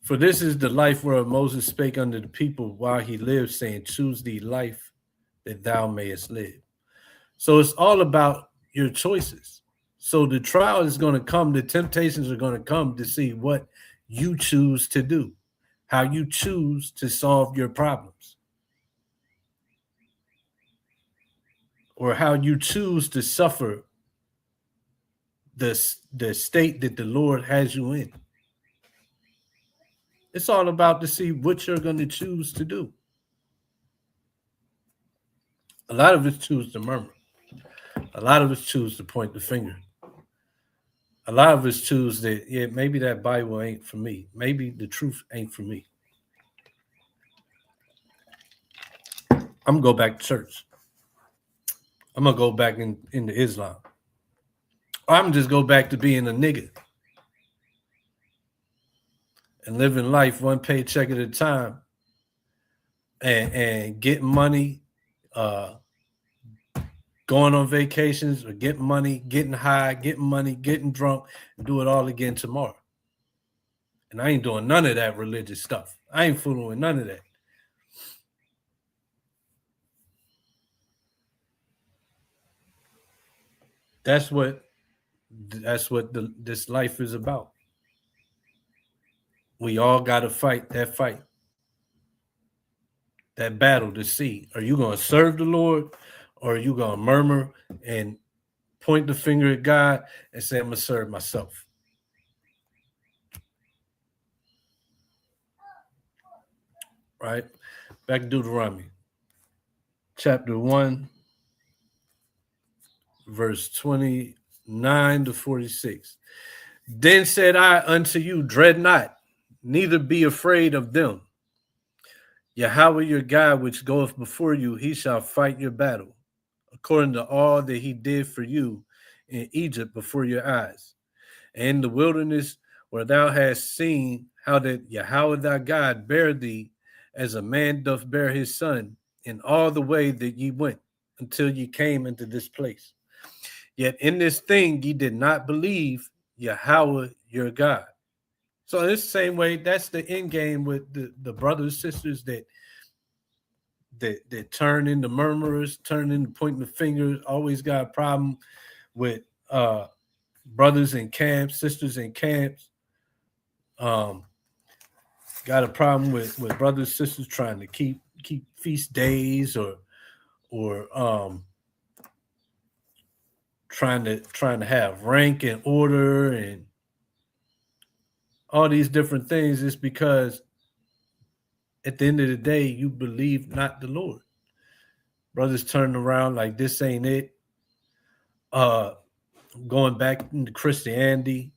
For this is the life whereof Moses spake unto the people while he lived, saying, choose thee life that thou mayest live. So it's all about your choices. So the trial is going to come, the temptations are going to come to see what you choose to do, how you choose to solve your problems, or how you choose to suffer the state that the Lord has you in. It's all about to see what you're going to choose to do. A lot of us choose to murmur. A lot of us choose to point the finger. A lot of us choose that, yeah, maybe that Bible ain't for me. Maybe the truth ain't for me. I'm going to go back to church. I'm going to go back into Islam. Or I'm just go back to being a nigga and living life one paycheck at a time and getting money, going on vacations or getting money, getting high, getting money, getting drunk, and do it all again tomorrow. And I ain't doing none of that religious stuff. I ain't fooling with none of that. That's what this life is about. We all got to fight, that battle to see, are you going to serve the Lord, or are you going to murmur and point the finger at God and say, I'm going to serve myself? Right? Back to Deuteronomy. Chapter 1, verse 29 to 46. Then said I unto you, dread not, neither be afraid of them. Yahweh your God, which goeth before you, he shall fight your battle, according to all that he did for you in Egypt before your eyes, and in the wilderness where thou hast seen how that Yahweh thy God bare thee, as a man doth bear his son, in all the way that ye went, until ye came into this place. Yet in this thing ye did not believe Yahweh your God. So in this same way, that's the end game with the brothers, sisters that turn into murmurers, turn into pointing the fingers, always got a problem with brothers in camps, sisters in camps. Got a problem with brothers, sisters trying to keep feast days, or trying to have rank and order and all these different things. Is because at the end of the day, you believe not the Lord. Brothers turning around like this ain't it. Going back into Christianity,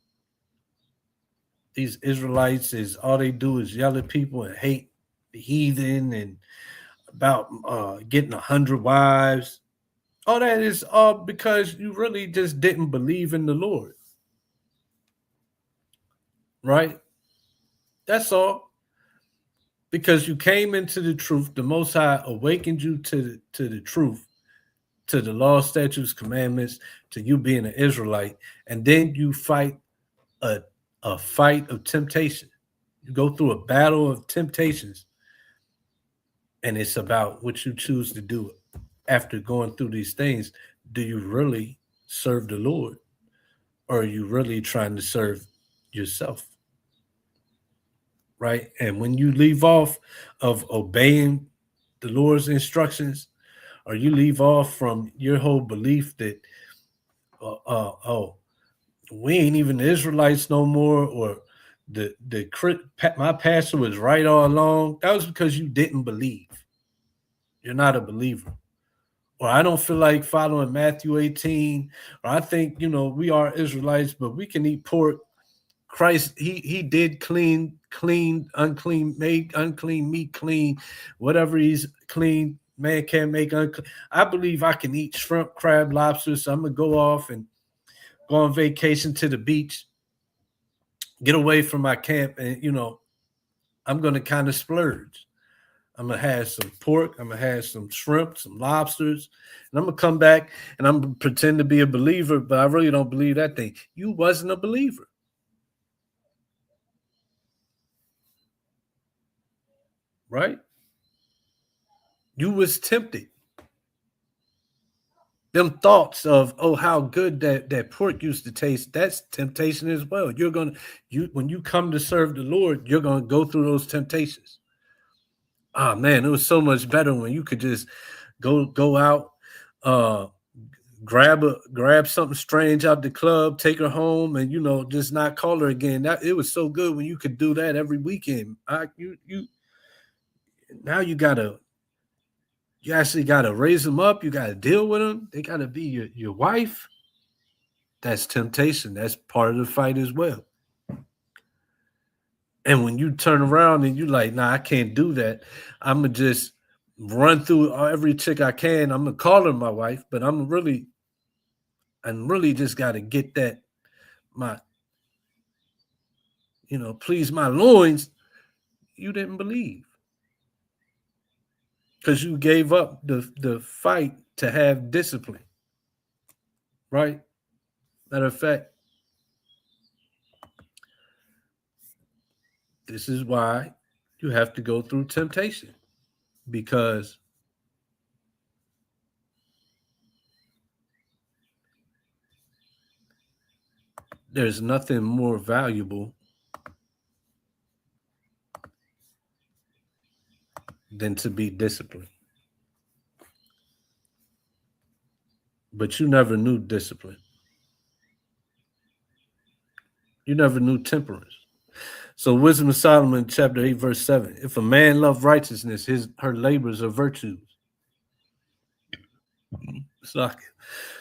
these Israelites is all they do is yell at people and hate the heathen and about getting 100 wives. All that is all because you really just didn't believe in the Lord, right? That's all. Because you came into the truth, the Most High awakened you to the truth, to the law, statutes, commandments, to you being an Israelite, and then you fight a fight of temptation. You go through a battle of temptations, and it's about what you choose to do after going through these things. Do you really serve the Lord, or are you really trying to serve yourself? Right? And when you leave off of obeying the Lord's instructions, or you leave off from your whole belief that oh, we ain't even the Israelites no more, or my pastor was right all along, that was because you didn't believe. You're not a believer. Or I don't feel like following Matthew 18, or I think, we are Israelites, but we can eat pork. Christ, he did clean, unclean, made unclean meat clean. Whatever he's clean, man can't make unclean. I believe I can eat shrimp, crab, lobster, so I'm going to go off and go on vacation to the beach, get away from my camp, and, I'm going to kind of splurge. I'm going to have some pork. I'm going to have some shrimp, some lobsters. And I'm going to come back and I'm going to pretend to be a believer, but I really don't believe that thing. You wasn't a believer. Right? You was tempted. Them thoughts of, oh, how good that pork used to taste, that's temptation as well. When you come to serve the Lord, you're gonna go through those temptations. Ah, man, it was so much better when you could just go out, uh grab something strange out the club, take her home, and just not call her again. That it was so good when you could do that every weekend. You now you actually gotta raise them up. You gotta deal with them. They gotta be your wife. That's temptation. That's part of the fight as well. And when you turn around and you like, nah, I can't do that. I'm gonna just run through every chick I can. I'm gonna call her my wife, but I'm really just got to get that my please my loins. You didn't believe because you gave up the fight to have discipline, right? Matter of fact, this is why you have to go through temptation, because there's nothing more valuable than to be disciplined. But you never knew discipline. You never knew temperance. So Wisdom of Solomon, chapter 8, verse 7. If a man love righteousness, her labors are virtues. It's like,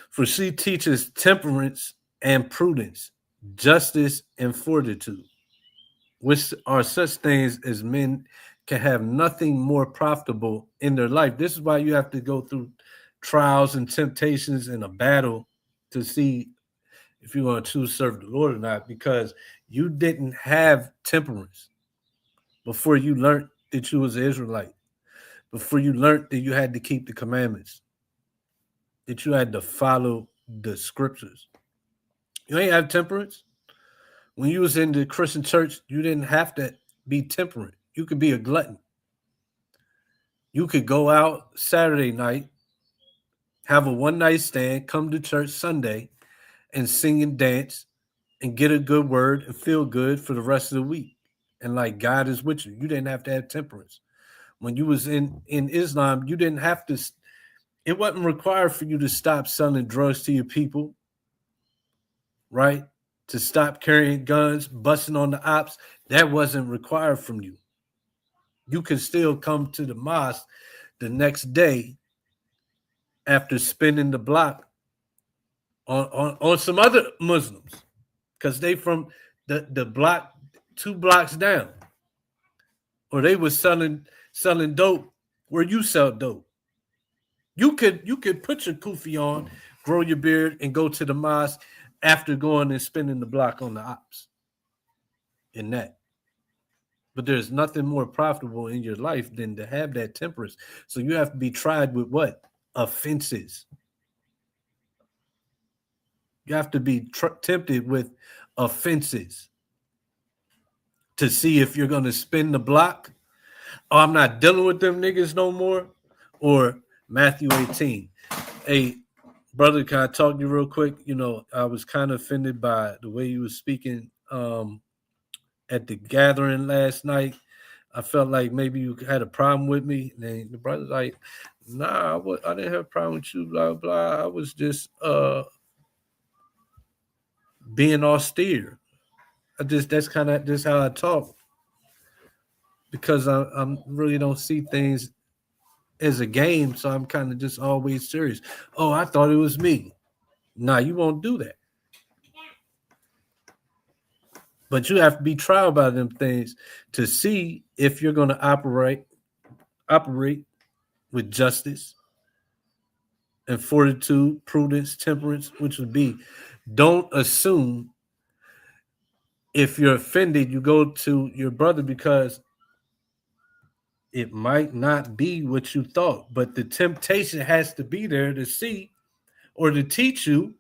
for she teaches temperance and prudence, justice and fortitude, which are such things as men can have nothing more profitable in their life. This is why you have to go through trials and temptations in a battle to see if you're going to choose to serve the Lord or not, because you didn't have temperance before you learned that you was an Israelite, before you learned that you had to keep the commandments, that you had to follow the scriptures. You ain't have temperance. When you was in the Christian church, you didn't have to be temperate. You could be a glutton. You could go out Saturday night, have a one-night stand, come to church Sunday, and sing and dance and get a good word and feel good for the rest of the week. And like God is with you. You didn't have to have temperance. When you was in Islam, you didn't have to, it wasn't required for you to stop selling drugs to your people, right? To stop carrying guns, busting on the ops. That wasn't required from you. You can still come to the mosque the next day after spinning the block on some other Muslims, because they from the block 2 blocks down, or they was selling dope where you sell dope. You could put your kufi on, grow your beard, and go to the mosque after going and spinning the block on the ops. In that. But there's nothing more profitable in your life than to have that temperance. So you have to be tried with what? Offenses. You have to be tempted with offenses to see if you're going to spin the block. Oh, I'm not dealing with them niggas no more. Or Matthew 18. Hey, brother, can I talk to you real quick? I was kind of offended by the way you were speaking at the gathering last night. I felt like maybe you had a problem with me. And the brother's like, nah, I didn't have a problem with you, blah, blah. I was just being austere. That's kind of just how I talk. Because I really don't see things as a game, so I'm kind of just always serious. Oh, I thought it was me. Nah, you won't do that. But you have to be trial by them things to see if you're going to operate with justice and fortitude, prudence, temperance, which would be, don't assume if you're offended, you go to your brother because it might not be what you thought, but the temptation has to be there to see or to teach you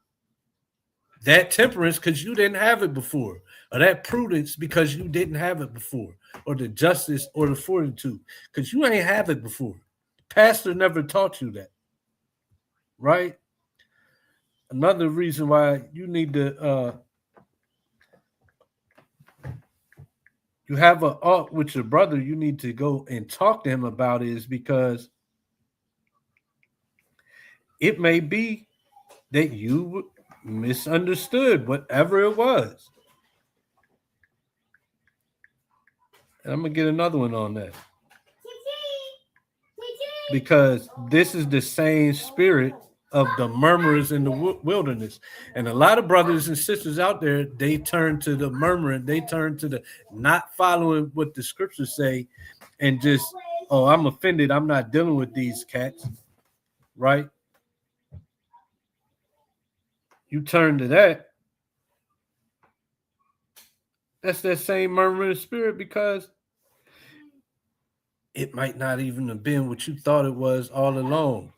that temperance because you didn't have it before, or that prudence because you didn't have it before, or the justice or the fortitude because you ain't have it before. Pastor never taught you that, right? Another reason why you need to you have a art with your brother, you need to go and talk to him about it, is because it may be that you misunderstood whatever it was. And I'm gonna get another one on that. Because this is the same spirit of the murmurers in the wilderness. And a lot of brothers and sisters out there, they turn to the murmuring, they turn to the not following what the scriptures say, and just, oh, I'm offended, I'm not dealing with these cats, right? You turn to that, that's that same murmuring spirit, because it might not even have been what you thought it was all along.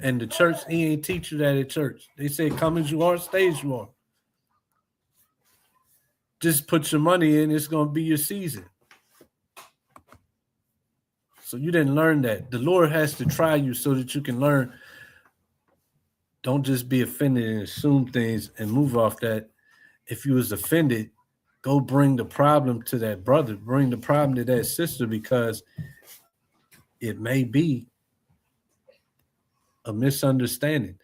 And the church, he ain't teach you that at church. They say, come as you are, stay as you are. Just put your money in, it's going to be your season. So you didn't learn that. The Lord has to try you so that you can learn. Don't just be offended and assume things and move off that. If you was offended, go bring the problem to that brother, bring the problem to that sister, because it may be a misunderstanding.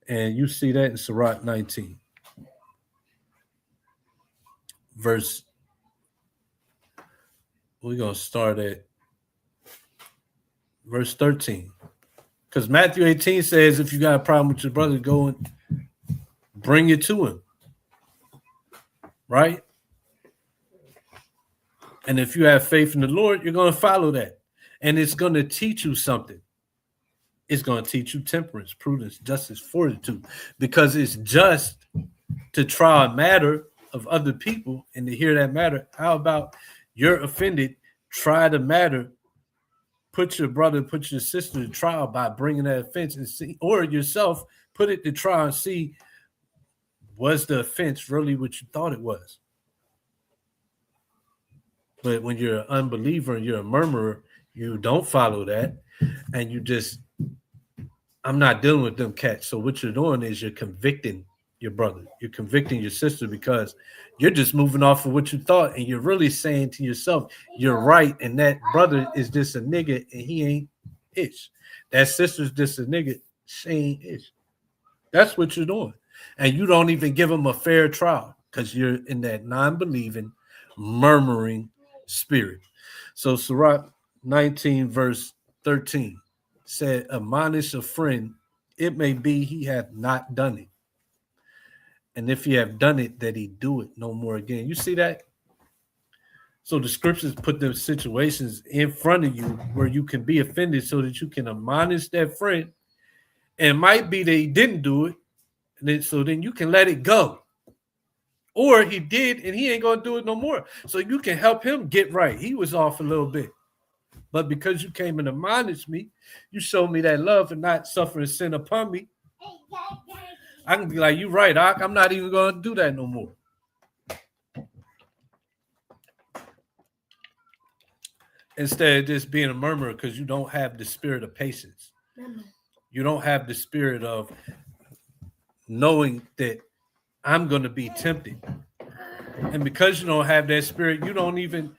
And you see that in Sirach 19. Verse, we're going to start at verse 13. Because Matthew 18 says, if you got a problem with your brother, go and bring it to him. Right? And if you have faith in the Lord, you're going to follow that. And it's going to teach you something. It's going to teach you temperance, prudence, justice, fortitude. Because it's just to try a matter of other people and to hear that matter. How about you're offended, try the matter, put your brother, put your sister to trial by bringing that offense, and see, or yourself, put it to trial and see, was the offense really what you thought it was? But when you're an unbeliever and you're a murmurer, you don't follow that, and you just, I'm not dealing with them cats. So what you're doing is you're convicting your brother, you're convicting your sister, because you're just moving off of what you thought, and you're really saying to yourself, you're right, and that brother is just a nigga and he ain't ish. That sister's just a nigga, she ain't ish. That's what you're doing. And you don't even give them a fair trial because you're in that non-believing, murmuring spirit. So Sirach 19 verse 13 said, admonish a friend, it may be he hath not done it. And if he have done it, that he do it no more again. You see that? So the scriptures put the situations in front of you where you can be offended so that you can admonish that friend. And it might be that he didn't do it. And then you can let it go. Or he did and he ain't going to do it no more. So you can help him get right. He was off a little bit. But because you came and admonished me, you showed me that love and not suffering sin upon me. I can be like, you're right, I'm not even going to do that no more. Instead of just being a murmurer because you don't have the spirit of patience. You don't have the spirit of knowing that I'm going to be tempted. And because you don't have that spirit, you don't even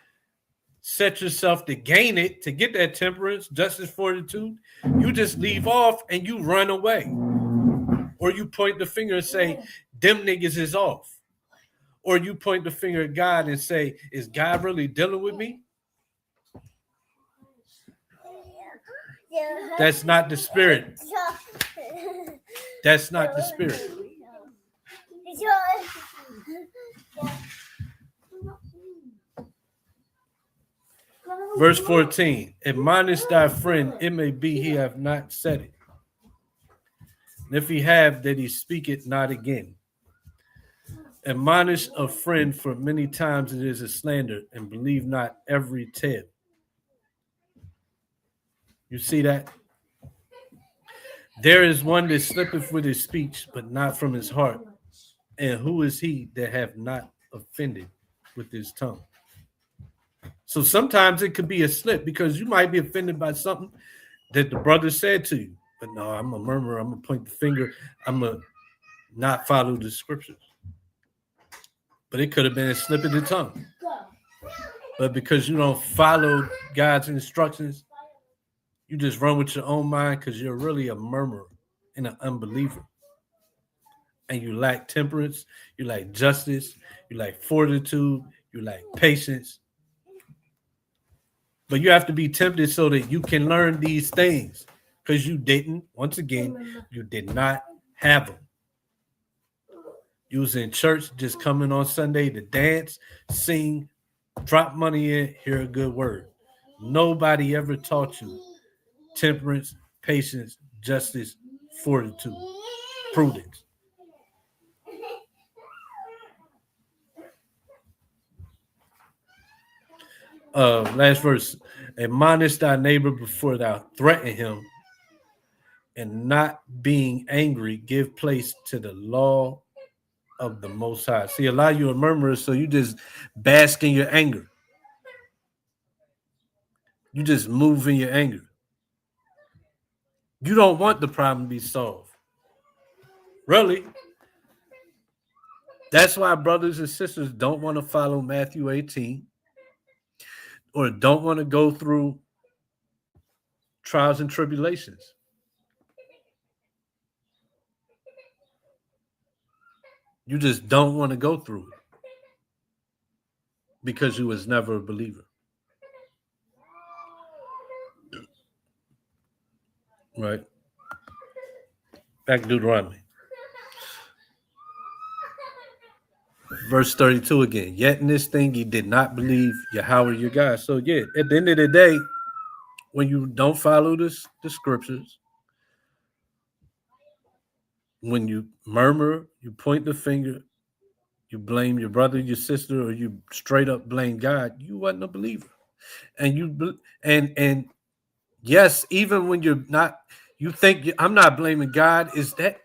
set yourself to gain it, to get that temperance, justice, fortitude. You just leave off and you run away. Or you point the finger and say, them niggas is off. Or you point the finger at God and say, is God really dealing with me? That's not the spirit. That's not the spirit. Verse 14, admonish thy friend, it may be he have not said it. And if he have, that he speak it not again. Admonish a friend, for many times it is a slander, and believe not every tale. You see that? There is one that slippeth with his speech, but not from his heart. And who is he that have not offended with his tongue? So sometimes it could be a slip because you might be offended by something that the brother said to you. But no, I'm a murmurer. I'm going to point the finger. I'm going to not follow the scriptures. But it could have been a slip of the tongue. But because you don't follow God's instructions, you just run with your own mind because you're really a murmurer and an unbeliever. And you lack temperance, you lack justice, you lack fortitude, you lack patience. But you have to be tempted so that you can learn these things because you didn't, once again, you did not have them. You was in church just coming on Sunday to dance, sing, drop money in, hear a good word. Nobody ever taught you temperance, patience, justice, fortitude, prudence. Last verse. Admonish thy neighbor before thou threaten him, and not being angry, give place to the law of the Most High. See, a lot of you are murmurers, so you just bask in your anger. You just move in your anger. You don't want the problem to be solved. Really. That's why brothers and sisters don't want to follow Matthew 18 or don't want to go through trials and tribulations. You just don't want to go through it because you was never a believer. Right? Back to Deuteronomy. Verse 32 again. Yet in this thing ye did not believe Yahweh your God. So yeah, at the end of the day, when you don't follow the scriptures, when you murmur, you point the finger, you blame your brother, your sister, or you straight up blame God, you wasn't a believer. And yes, even when you're not, you think I'm not blaming God. It's that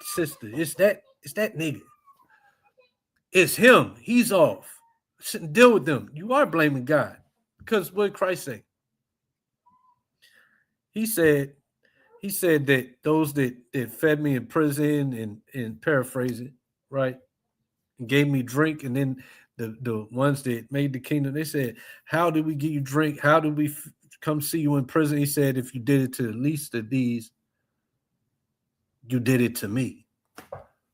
sister. It's that nigga. It's him. He's off. Shouldn't deal with them. You are blaming God. Because what did Christ say? He said that those that fed me in prison and paraphrasing, right, and gave me drink, and then the ones that made the kingdom, they said, how did we give you drink? How did we come see you in prison? He said, if you did it to the least of these, you did it to me.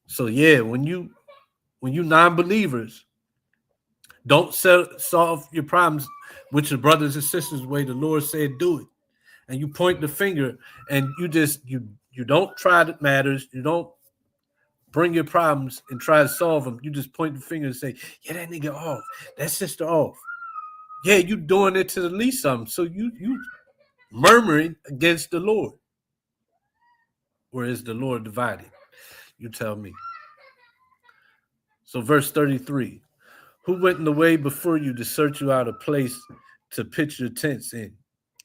So yeah, when you non-believers don't solve your problems with your brothers and sisters the way the Lord said do it, and you point the finger and you don't try the matters, you don't bring your problems and try to solve them, you just point the finger and say, yeah, that nigga off, that sister off. Yeah, you doing it to the least of them. So you murmuring against the Lord. Where is the Lord divided? You tell me. So verse 33. Who went in the way before you to search you out a place to pitch your tents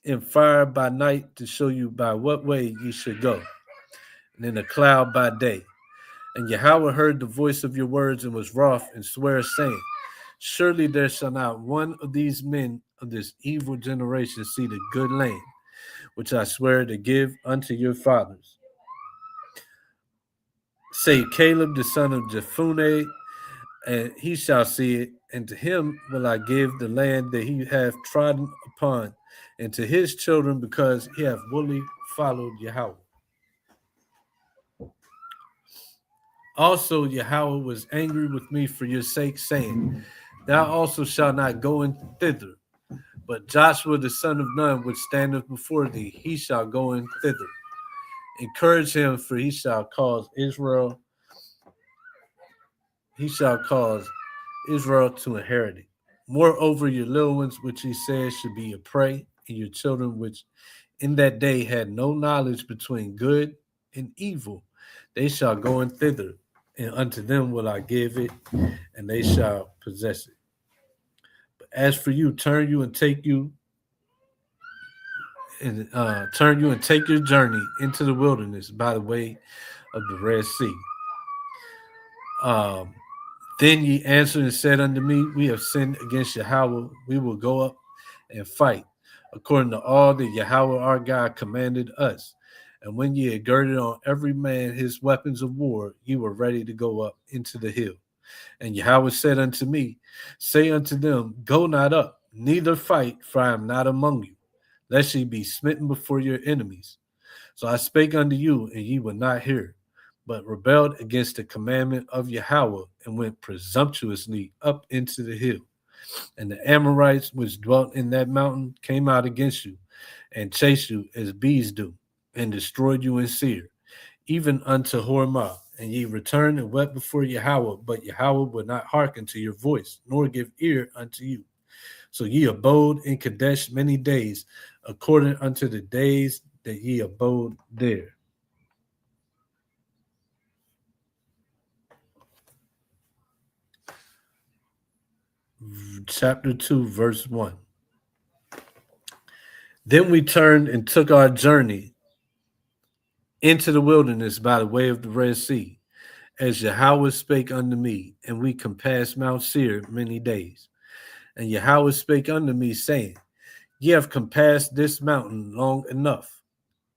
in fire by night to show you by what way you should go, and in a cloud by day. And Yahweh heard the voice of your words and was wroth and sware, saying, surely there shall not one of these men of this evil generation see the good land, which I swear to give unto your fathers. Save Caleb the son of Jephunneh, and he shall see it, and to him will I give the land that he hath trodden upon, and to his children, because he hath wholly followed Yahweh. Also Yahweh was angry with me for your sake, saying, thou also shalt not go in thither, but Joshua the son of Nun, which standeth before thee, he shall go in thither. Encourage him, for he shall cause Israel to inherit it. Moreover, your little ones, which he says should be a prey, and your children, which in that day had no knowledge between good and evil, they shall go in thither, and unto them will I give it, and they shall possess it. But as for you, turn you and take your journey into the wilderness by the way of the Red Sea. Then ye answered and said unto me, we have sinned against Yahweh. We will go up and fight according to all that Yahweh our God commanded us. And when ye had girded on every man his weapons of war, ye were ready to go up into the hill. And Yahweh said unto me, say unto them, go not up, neither fight, for I am not among you, lest ye be smitten before your enemies. So I spake unto you, and ye would not hear, but rebelled against the commandment of Yahweh, and went presumptuously up into the hill. And the Amorites which dwelt in that mountain came out against you, and chased you as bees do, and destroyed you in Seir, even unto Hormah. And ye returned and wept before Yahweh, but Yahweh would not hearken to your voice, nor give ear unto you. So ye abode in Kadesh many days, according unto the days that ye abode there. Chapter 2, verse 1. Then we turned and took our journey into the wilderness by the way of the Red Sea, as Yahweh spake unto me, and we compassed Mount Seir many days. And Yahweh spake unto me, saying, ye have compassed this mountain long enough.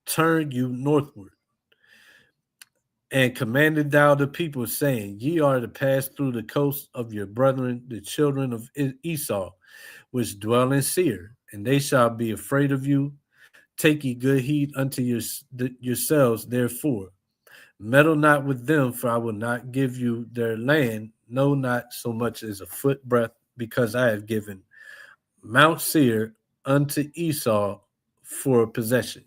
Turn you northward. And commanded thou the people, saying, ye are to pass through the coast of your brethren, the children of Esau, which dwell in Seir, and they shall be afraid of you. Take ye good heed unto yourselves, therefore. Meddle not with them, for I will not give you their land, no, not so much as a foot breadth, because I have given Mount Seir unto Esau for possession.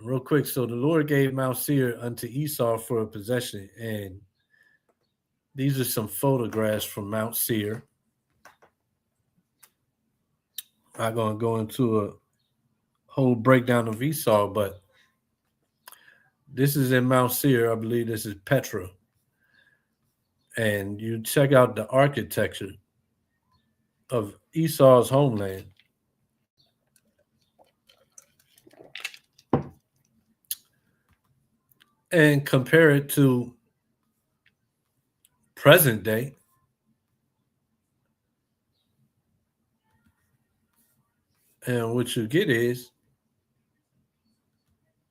Real quick, so the Lord gave Mount Seir unto Esau for a possession, and these are some photographs from Mount Seir. I'm not going to go into a whole breakdown of Esau, but this is in Mount Seir. I believe this is Petra. And you check out the architecture of Esau's homeland. And compare it to present day. And what you get is,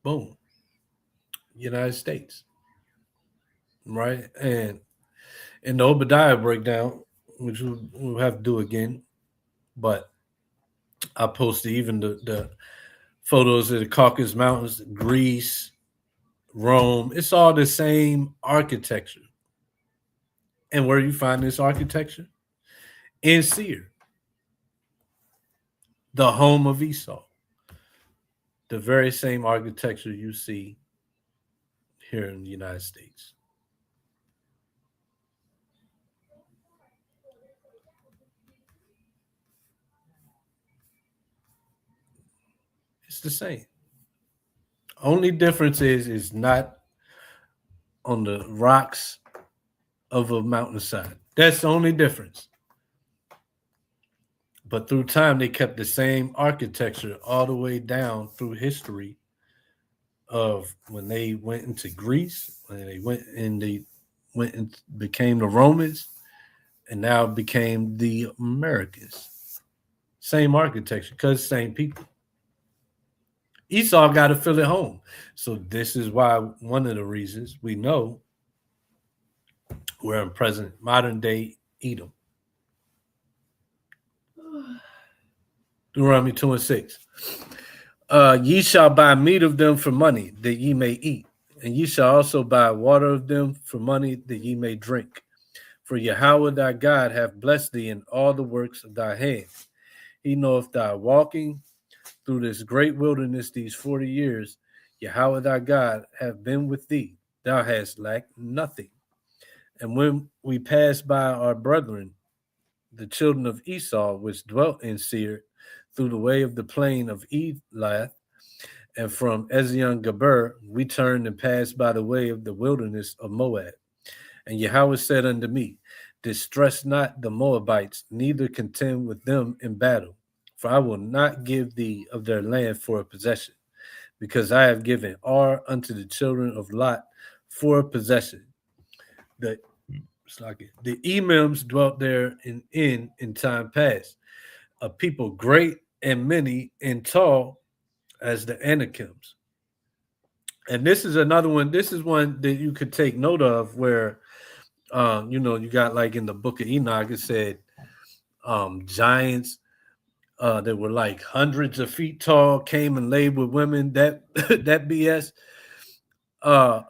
boom, United States. Right? And in the Obadiah breakdown, which we'll have to do again, but I posted even the photos of the Caucasus Mountains, Greece, Rome. It's all the same architecture. And where you find this architecture? In Seir, the home of Esau. The very same architecture you see here in the United States. It's the same. Only difference is not on the rocks of a mountainside. That's the only difference. But through time, they kept the same architecture all the way down through history of when they went into Greece, when they went and became the Romans, and now became the Americans. Same architecture, because same people. Esau got to feel at home. So this is why one of the reasons we know we're in present modern day Edom. Deuteronomy 2 and 6. Ye shall buy meat of them for money, that ye may eat, and ye shall also buy water of them for money, that ye may drink. For Yahweh thy God hath blessed thee in all the works of thy hands. He knoweth thy walking through this great wilderness these 40 years. Yahweh thy God hath been with thee. Thou hast lacked nothing. And when we passed by our brethren, the children of Esau, which dwelt in Seir, through the way of the plain of Elath, and from Ezion Geber, we turned and passed by the way of the wilderness of Moab. And Yahweh said unto me, distress not the Moabites, neither contend with them in battle, for I will not give thee of their land for a possession, because I have given Ar unto the children of Lot for a possession. The Emims dwelt there in time past, a people great and many and tall, as the Anakims. And this is another one. This is one that you could take note of where, you got like in the book of Enoch, it said giants that were like hundreds of feet tall came and laid with women. That that BS. Uh,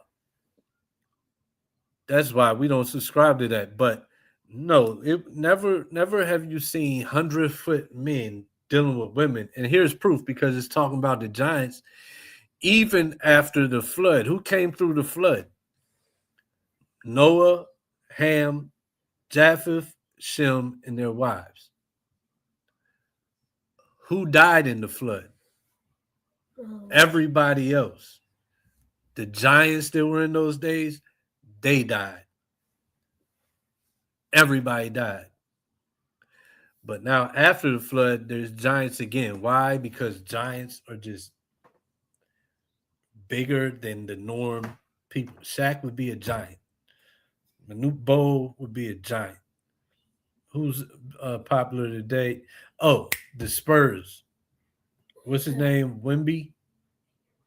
that's why we don't subscribe to that. But no, it never have you seen 100-foot men dealing with women. And here's proof because it's talking about the giants even after the flood. Who came through the flood? Noah, Ham, Japheth, Shem, and their wives. Who died in the flood? Everybody else. The giants that were in those days, they died. Everybody died. But now after the flood, there's giants again. Why? Because giants are just bigger than the norm people. Shaq would be a giant. Manute Bol would be a giant. Who's popular today? Oh, the Spurs. What's his name? Wemby?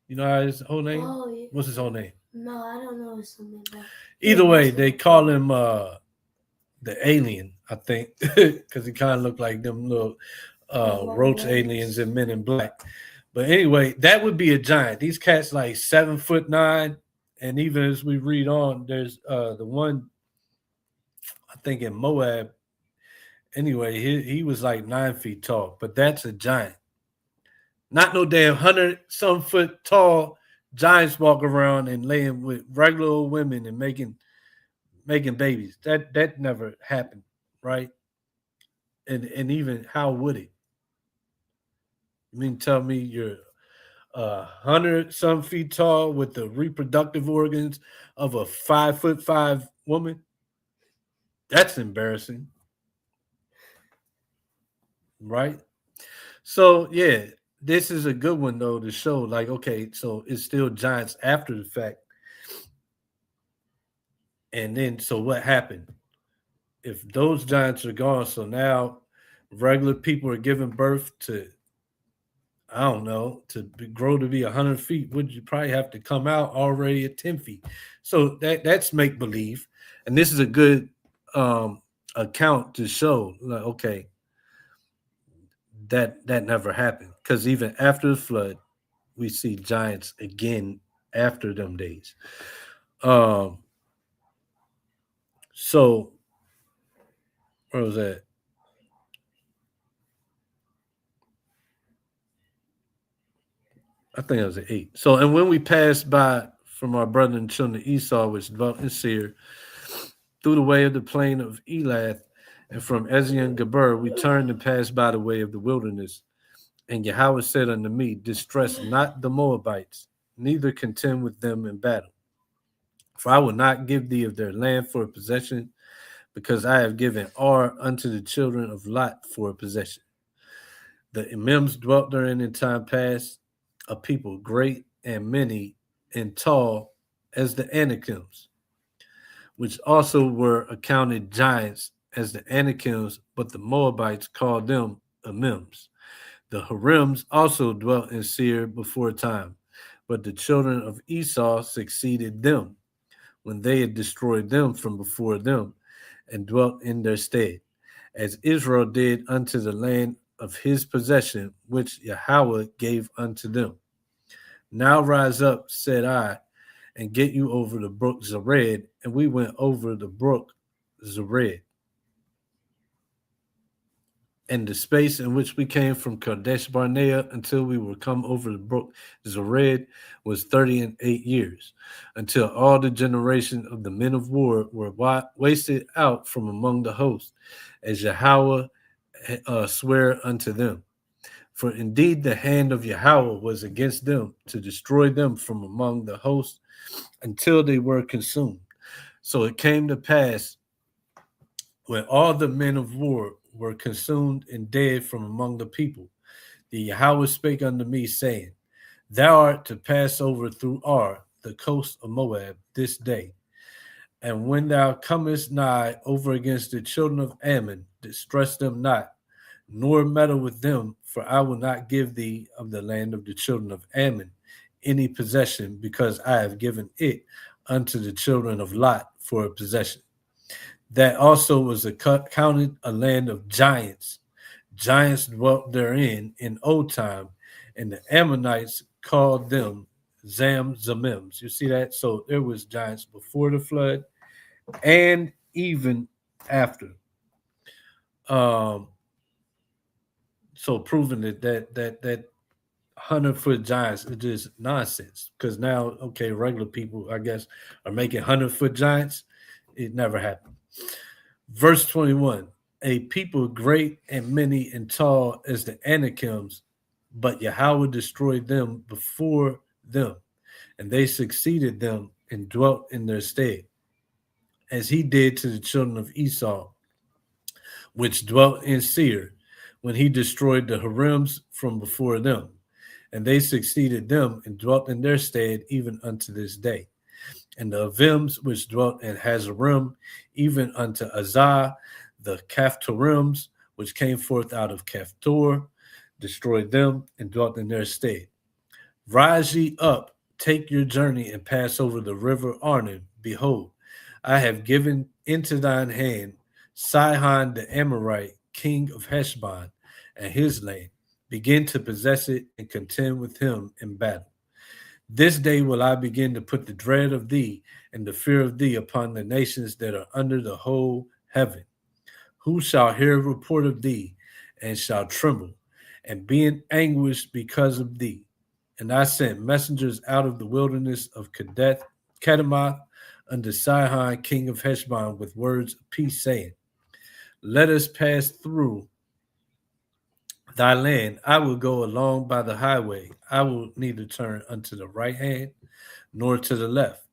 You know his whole name? Oh, yeah. What's his whole name? No, I don't know something about. Either way, they call him the alien, I think, because he kind of looked like them little roach aliens in Men in Black. But anyway, that would be a giant. These cats like 7'9", and even as we read on, there's the one I think in Moab. Anyway, he was like 9 feet tall, but that's a giant. Not no damn 100-some foot tall giants walk around and laying with regular old women and making babies. That never happened, right? And even how would it? You mean tell me you're 100-some feet tall with the reproductive organs of a 5'5" woman? That's embarrassing, right? So yeah, this is a good one though to show like, okay, so it's still giants after the fact. And then so what happened? If those giants are gone, so now regular people are giving birth to, I don't know, to grow to be 100 feet, would you probably have to come out already at 10 feet? So that's make believe. And this is a good account to show like, okay, that never happened. Because even after the flood, we see giants again after them days. So where was that? I think it was an 8. So, and when we passed by from our brother and children Esau, which dwelt in Seir, through the way of the plain of Elath, and from Ezion Geber, we turned and passed by the way of the wilderness. And Yahweh said unto me, distress not the Moabites, neither contend with them in battle. For I will not give thee of their land for a possession, because I have given Ar unto the children of Lot for a possession. The Imims dwelt therein in time past, a people great and many and tall as the Anakims, which also were accounted giants as the Anakims, but the Moabites called them Imims. The Harims also dwelt in Seir before time, but the children of Esau succeeded them when they had destroyed them from before them and dwelt in their stead, as Israel did unto the land of his possession, which Yahweh gave unto them. Now rise up, said I, and get you over the brook Zered. And we went over the brook Zered. And the space in which we came from Kadesh Barnea until we were come over the brook Zered was 38 years, until all the generation of the men of war were wasted out from among the hosts, as Yahweh swear unto them. For indeed the hand of Yahweh was against them to destroy them from among the hosts until they were consumed. So it came to pass when all the men of war were consumed and dead from among the people, the Yahweh spake unto me, saying, Thou art to pass over through Ar, the coast of Moab, this day. And when thou comest nigh over against the children of Ammon, distress them not, nor meddle with them, for I will not give thee of the land of the children of Ammon any possession, because I have given it unto the children of Lot for a possession. That also was counted a land of giants. Giants dwelt therein in old time, and the Ammonites called them Zamims. You see that? So there was giants before the flood and even after. Um, so proving that 100-foot giants is just nonsense. Because now, okay, regular people, I guess, are making 100-foot giants. It never happened. Verse 21, a people great and many and tall as the Anakims, but Yahweh destroyed them before them, and they succeeded them and dwelt in their stead, as he did to the children of Esau, which dwelt in Seir, when he destroyed the Harims from before them. And they succeeded them and dwelt in their stead even unto this day. And the Avims which dwelt in Hazarim, even unto Azah, the Caphtorims which came forth out of Caphtor, destroyed them and dwelt in their stead. Rise ye up, take your journey, and pass over the river Arnon. Behold, I have given into thine hand Sihon the Amorite, king of Heshbon, and his land. Begin to possess it and contend with him in battle. This day will I begin to put the dread of thee and the fear of thee upon the nations that are under the whole heaven. Who shall hear a report of thee and shall tremble and be in anguish because of thee? And I sent messengers out of the wilderness of Kedemoth unto Sihon, king of Heshbon, with words of peace, saying, let us pass through thy land. I will go along by the highway. I will neither turn unto the right hand nor to the left.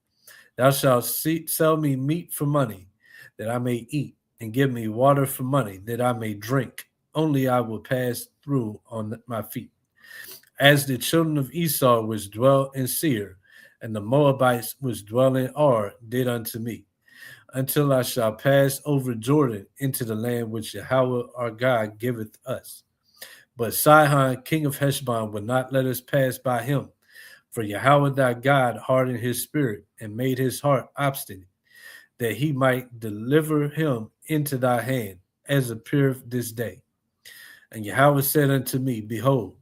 Thou shalt sell me meat for money, that I may eat, and give me water for money, that I may drink. Only I will pass through on my feet. As the children of Esau which dwell in Seir, and the Moabites which dwell in Ar did unto me, until I shall pass over Jordan into the land which Yahweh our God giveth us. But Sihon, king of Heshbon, would not let us pass by him, for Yahweh thy God hardened his spirit and made his heart obstinate, that he might deliver him into thy hand, as appeareth this day. And Yahweh said unto me, behold,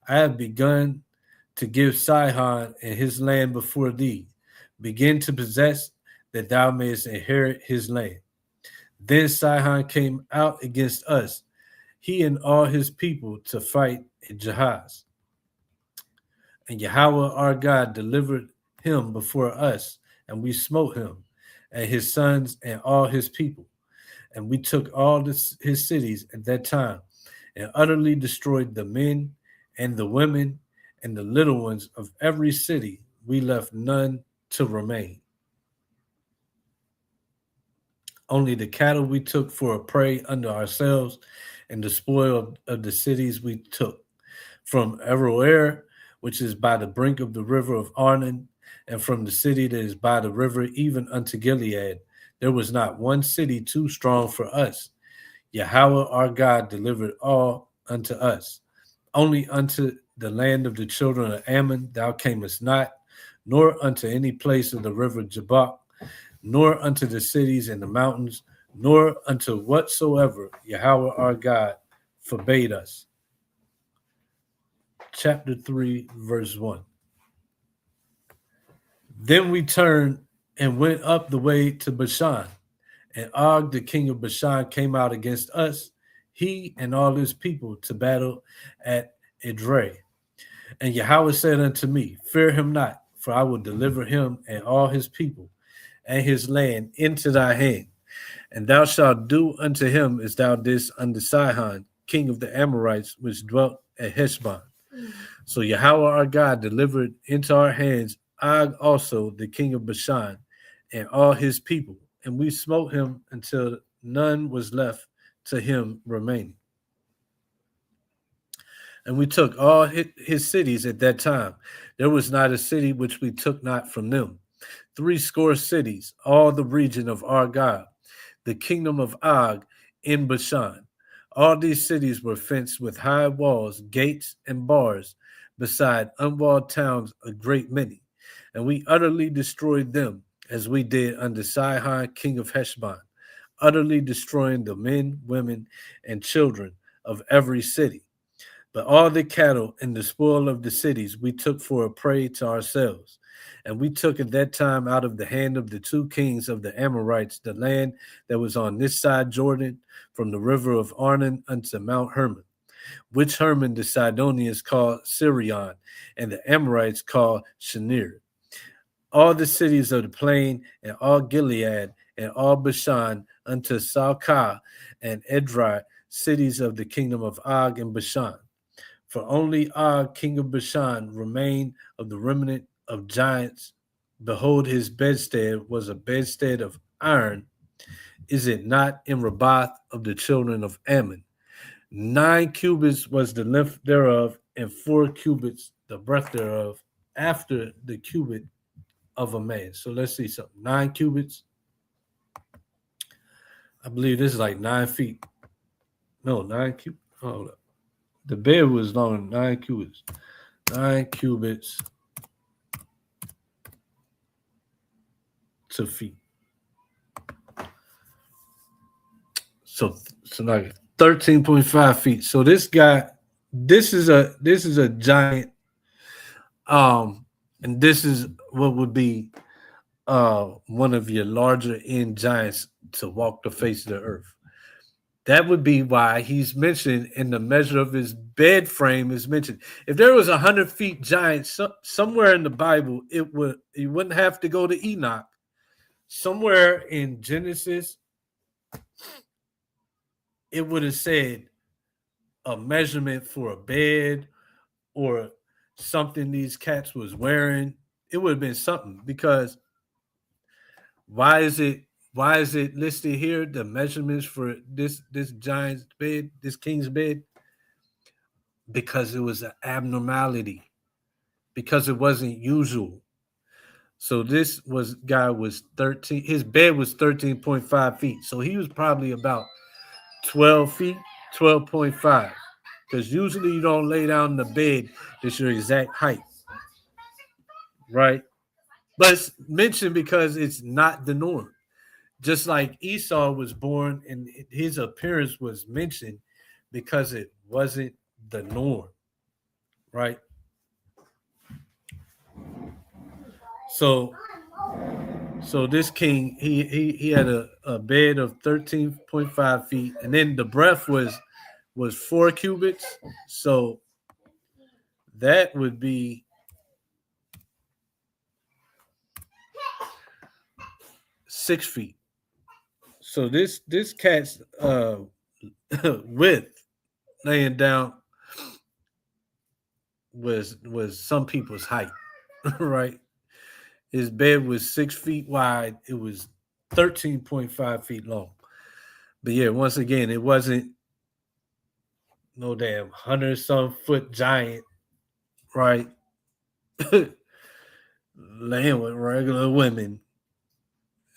I have begun to give Sihon and his land before thee. Begin to possess, that thou mayest inherit his land. Then Sihon came out against us, he and all his people, to fight in Jahaz. And Yahweh our God delivered him before us, and we smote him, and his sons and all his people. And we took all his cities at that time, and utterly destroyed the men and the women and the little ones of every city. We left none to remain. Only the cattle we took for a prey unto ourselves, and the spoil of the cities we took. From Aroer, which is by the brink of the river of Arnon, and from the city that is by the river, even unto Gilead, there was not one city too strong for us. Yahweh our God delivered all unto us. Only unto the land of the children of Ammon thou camest not, nor unto any place of the river Jabbok, nor unto the cities and the mountains, nor unto whatsoever Yahweh our God forbade us. Chapter 3, verse 1. Then we turned and went up the way to Bashan, and Og, the king of Bashan, came out against us, he and all his people, to battle at Edrei. And Yahweh said unto me, fear him not, for I will deliver him and all his people and his land into thy hand. And thou shalt do unto him as thou didst unto Sihon, king of the Amorites, which dwelt at Heshbon. So Yahweh our God delivered into our hands Og also, the king of Bashan, and all his people, and we smote him until none was left to him remaining. And we took all his cities at that time. There was not a city which we took not from them. 80 cities, all the region of Argob, the kingdom of Og in Bashan, All these cities were fenced with high walls, gates, and bars, beside unwalled towns a great many. And we utterly destroyed them, as we did under Sihon, king of Heshbon, utterly destroying the men, women, and children of every city. But all the cattle and the spoil of the cities we took for a prey to ourselves. And we took at that time out of the hand of the two kings of the Amorites the land that was on this side Jordan, from the river of Arnon unto Mount Hermon, which Hermon the Sidonians called Sirion, and the Amorites called Shinir. All the cities of the plain, and all Gilead, and all Bashan, unto Salcah and Edrei, cities of the kingdom of Og and Bashan. For only Og, king of Bashan, remained of the remnant of giants. Behold, his bedstead was a bedstead of iron. Is it not in Rabath of the children of Ammon? 9 cubits was the length thereof, and 4 cubits the breadth thereof, after the cubit of a man. So let's see something. 9 cubits. I believe this is like 9 feet. No, 9 cubits. Hold up. The bed was long 9 cubits. 9 cubits to feet. So like 13.5 feet. So this guy, this is a giant, and this is what would be one of your larger end giants to walk the face of the earth. That would be why he's mentioned in the measure of his bed frame is mentioned. If there was 100 feet giant somewhere in the Bible, you wouldn't have to go to Enoch. Somewhere in Genesis, it would have said a measurement for a bed or something these cats was wearing. It would have been something, because why is it listed here, the measurements for this giant's bed, this king's bed? Because it was an abnormality, because it wasn't usual. So this guy was 13, his bed was 13.5 feet. So he was probably about 12 feet, 12.5. Because usually you don't lay down in the bed that's your exact height. Right? But it's mentioned because it's not the norm. Just like Esau was born and his appearance was mentioned because it wasn't the norm. Right? So this king, he had a bed of 13.5 feet, and then the breadth was 4 cubits. So that would be 6 feet. So this cat's width laying down was some people's height, right? His bed was 6 feet wide. It was 13.5 feet long. But yeah, once again, it wasn't no damn 100-some foot giant, right? Laying with regular women.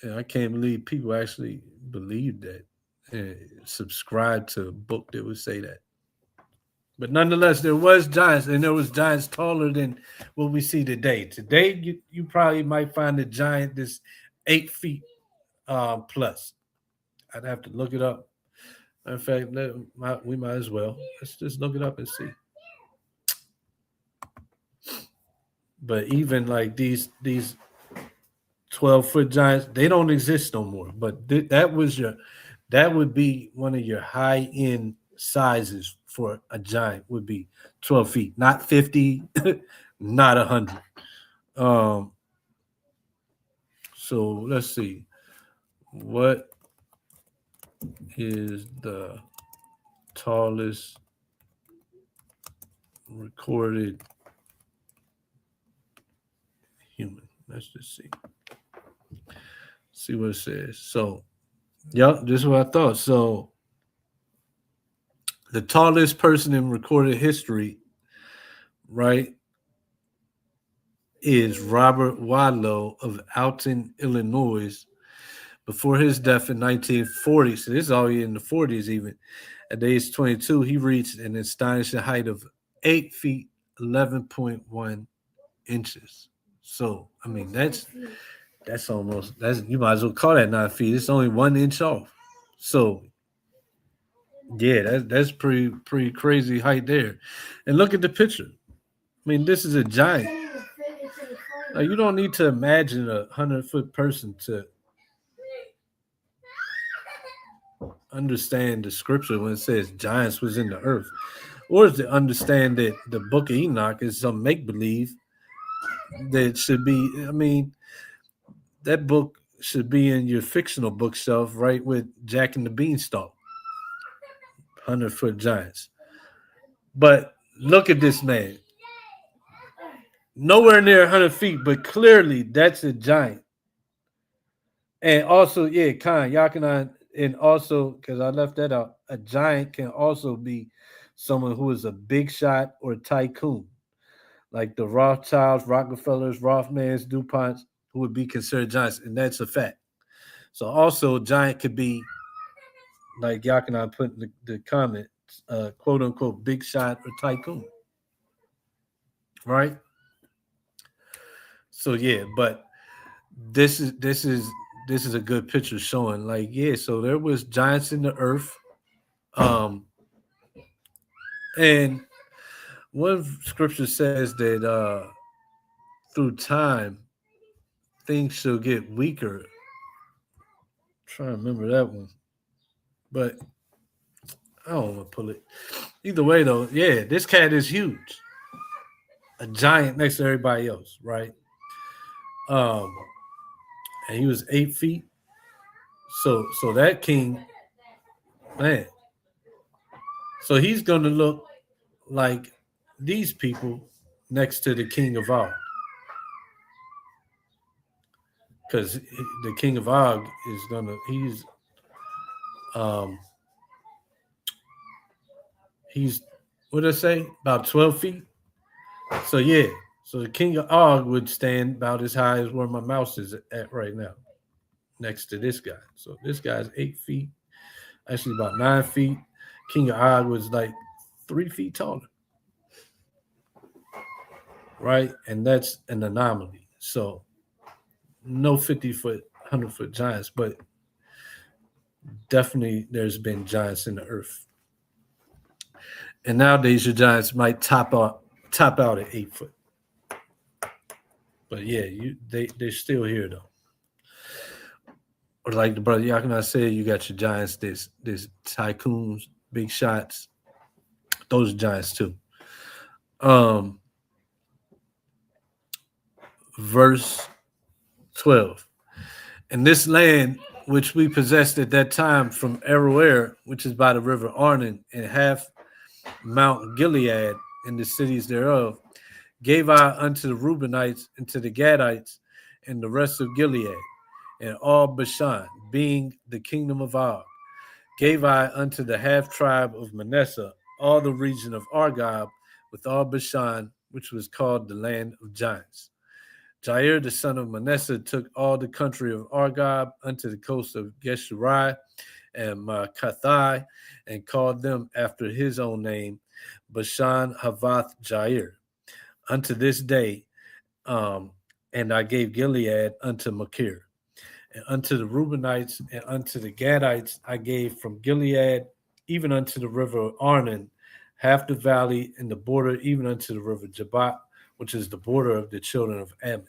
And I can't believe people actually believe that and subscribe to a book that would say that. But nonetheless, there was giants, and there was giants taller than what we see today. Today, you probably might find a giant that's 8 feet plus. I'd have to look it up. In fact, we might as well. Let's just look it up and see. But even like these 12-foot giants, they don't exist no more. But that would be one of your high end sizes for a giant would be 12 feet, not 50, not 100. So let's see. What is the tallest recorded human? Let's just see. See what it says. So, yep, this is what I thought. So, the tallest person in recorded history, right, is Robert Wadlow of Alton, Illinois, before his death in 1940. So this is already in the 40s even. At the age 22, he reached an astonishing height of 8 feet 11.1 inches. So I mean that's almost that's you might as well call that 9 feet. It's only 1 inch off. So yeah, that's pretty crazy height there. And look at the picture. I mean, this is a giant. Like, you don't need to imagine 100-foot person to understand the scripture when it says giants was in the earth, or to understand that the book of Enoch is some make believe that should be. I mean, that book should be in your fictional bookshelf, right with Jack and the Beanstalk, 100-foot giants. But look at this man, nowhere near 100 feet, but clearly that's a giant. And also, yeah, Khan, Yakinan, and also, because I left that out, a giant can also be someone who is a big shot or tycoon, like the Rothschilds, Rockefellers, Rothmans, DuPonts, who would be considered giants, and that's a fact. So also, giant could be, like Yakinan put in the comment, quote unquote, big shot or tycoon, right? So yeah, but this is this is this is a good picture showing, like, yeah, so there was giants in the earth. um and one scripture says that through time things shall get weaker. Trying to remember that one, but I don't want to pull it. Either way though, yeah, this cat is huge, a giant next to everybody else, right? um and he was 8 feet. So that king, man, so he's gonna look like these people next to the king of Og, because the king of Og is gonna um he's what did I say, about 12 feet. So yeah, so the king of Og would stand about as high as where my mouse is at right now, next to this guy. So this guy's 8 feet, actually about 9 feet. King of Og was like 3 feet taller, right? And that's an anomaly. So no 50-foot, 100-foot giants, but definitely there's been giants in the earth. And nowadays your giants might top out at 8 foot. But yeah, they're still here though. Or like the brother Yakina said, you got your giants, there's tycoons, big shots. Those are giants too. Um Verse 12. And this land which we possessed at that time from Aroer, which is by the river Arnon, and half Mount Gilead and the cities thereof, gave I unto the Reubenites and to the Gadites and the rest of Gilead, and all Bashan, being the kingdom of Og, gave I unto the half tribe of Manasseh, all the region of Argob, with all Bashan, which was called the land of giants. Jair, the son of Manasseh, took all the country of Argob unto the coast of Geshurai and Makathai, and called them after his own name, Bashan Havath Jair, unto this day. And I gave Gilead unto Machir. And unto the Reubenites and unto the Gadites I gave from Gilead, even unto the river Arnon, half the valley and the border, even unto the river Jabbok, which is the border of the children of Ammon.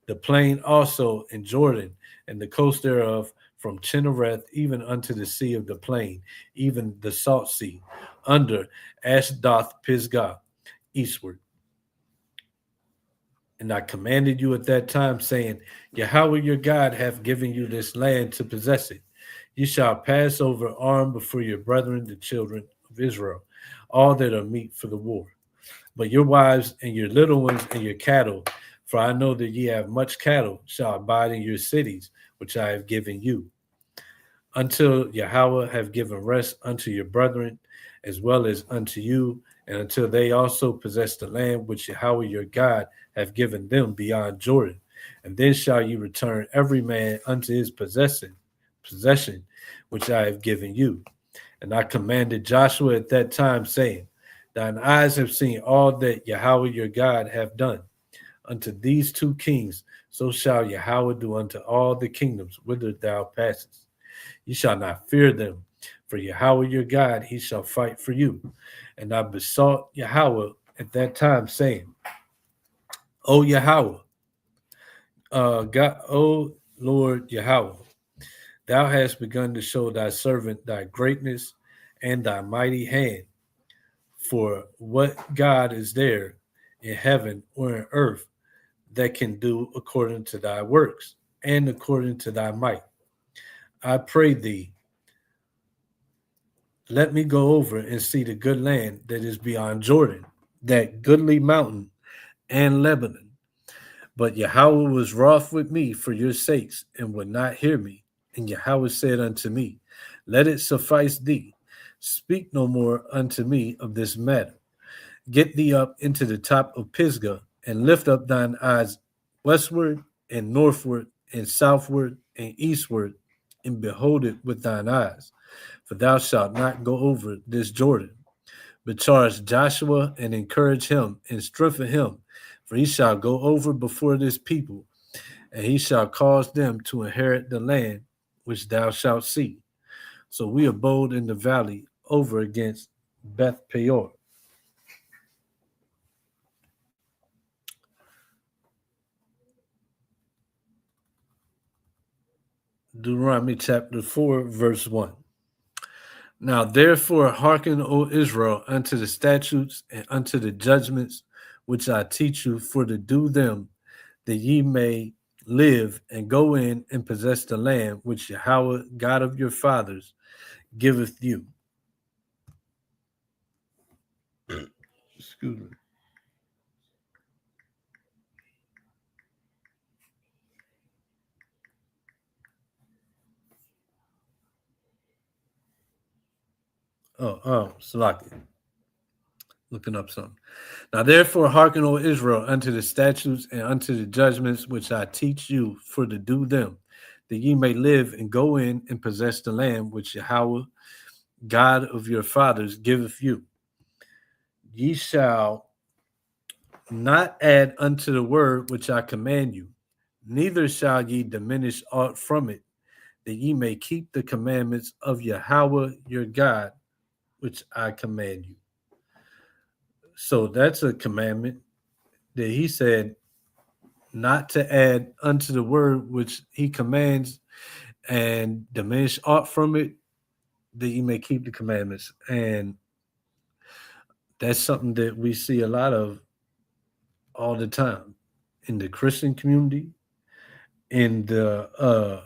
The plain also in Jordan, and the coast thereof, from Chinnereth even unto the sea of the plain, even the salt sea, under Ashdoth Pisgah, eastward. And I commanded you at that time, saying, Yahweh your God hath given you this land to possess it. You shall pass over armed before your brethren, the children of Israel, all that are meet for the war. But your wives and your little ones and your cattle, for I know that ye have much cattle, shall abide in your cities, which I have given you, until Yahweh have given rest unto your brethren, as well as unto you, and until they also possess the land which Yahweh your God have given them beyond Jordan. And then shall you return every man unto his possession, which I have given you. And I commanded Joshua at that time, saying, Thine eyes have seen all that Yahweh your God have done unto these two kings, so shall Yahweh do unto all the kingdoms whither thou passest. Ye shall not fear them, for Yahweh your God, he shall fight for you. And I besought Yahweh at that time, saying, O Yahweh, God, O Lord Yahweh, thou hast begun to show thy servant thy greatness and thy mighty hand. For what God is there in heaven or in earth that can do according to thy works and according to thy might? I pray thee, let me go over and see the good land that is beyond Jordan, that goodly mountain and Lebanon. But Yahweh was wroth with me for your sakes, and would not hear me. And Yahweh said unto me, Let it suffice thee. Speak no more unto me of this matter. Get thee up into the top of Pisgah, and lift up thine eyes westward and northward and southward and eastward, and behold it with thine eyes. For thou shalt not go over this Jordan. But charge Joshua and encourage him and strengthen him, for he shall go over before this people, and he shall cause them to inherit the land which thou shalt see. So we abode in the valley over against Beth Peor. Deuteronomy chapter 4, verse 1. Now therefore hearken, O Israel, unto the statutes and unto the judgments which I teach you, for to do them, that ye may live and go in and possess the land which Yahweh, God of your fathers, giveth you. Excuse me. Salaki. Looking up something. Now therefore hearken, O Israel, unto the statutes and unto the judgments which I teach you, for to do them, that ye may live and go in and possess the land which Yahweh, God of your fathers, giveth you. Ye shall not add unto the word which I command you, neither shall ye diminish aught from it, that ye may keep the commandments of Yahweh your God, which I command you. So that's a commandment that he said not to add unto the word which he commands and diminish aught from it, that you may keep the commandments. And that's something that we see a lot of all the time in the Christian community, in the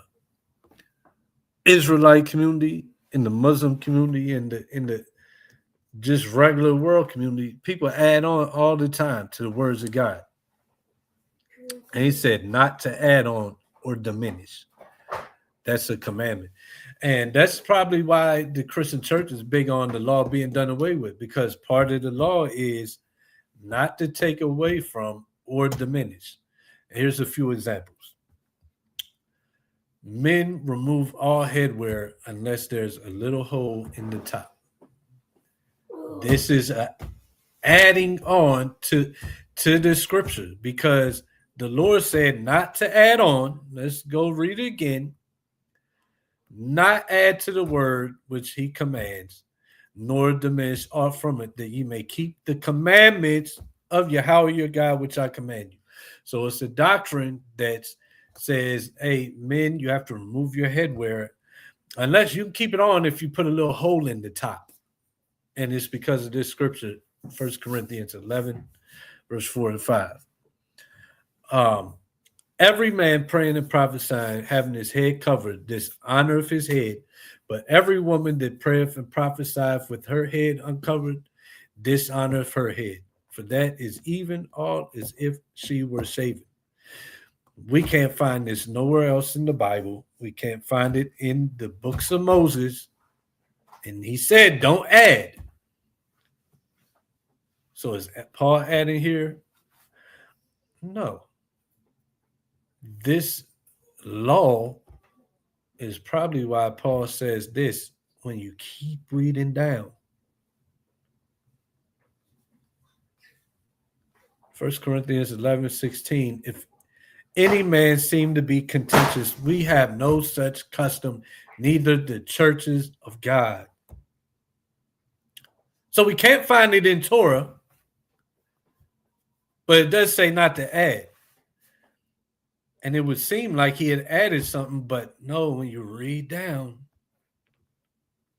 Israelite community, in the Muslim community, in the just regular world community. People add on all the time to the words of God. And he said not to add on or diminish. That's a commandment. And that's probably why the Christian church is big on the law being done away with, because part of the law is not to take away from or diminish. Here's a few examples. Men remove all headwear unless there's a little hole in the top. This is adding on to the scripture, because the Lord said not to add on. Let's go read it again. Not add to the word which he commands, nor diminish aught from it, that ye may keep the commandments of Yahweh your God, which I command you. So it's a doctrine that says, hey, men, you have to remove your headwear, unless you can keep it on if you put a little hole in the top. And it's because of this scripture, 1 Corinthians 11, verse 4 and 5. Every man praying and prophesying, having his head covered, dishonoreth his head. But every woman that prayeth and prophesieth with her head uncovered, dishonoreth her head. For that is even all as if she were shaven. We can't find this nowhere else in the Bible. We can't find it in the books of Moses. And he said, don't add. So is Paul adding here? No. This law is probably why Paul says this when you keep reading down. 1 Corinthians 11:16. If any man seem to be contentious, we have no such custom, neither the churches of God. So we can't find it in Torah, but it does say not to add. And it would seem like he had added something, but no, when you read down,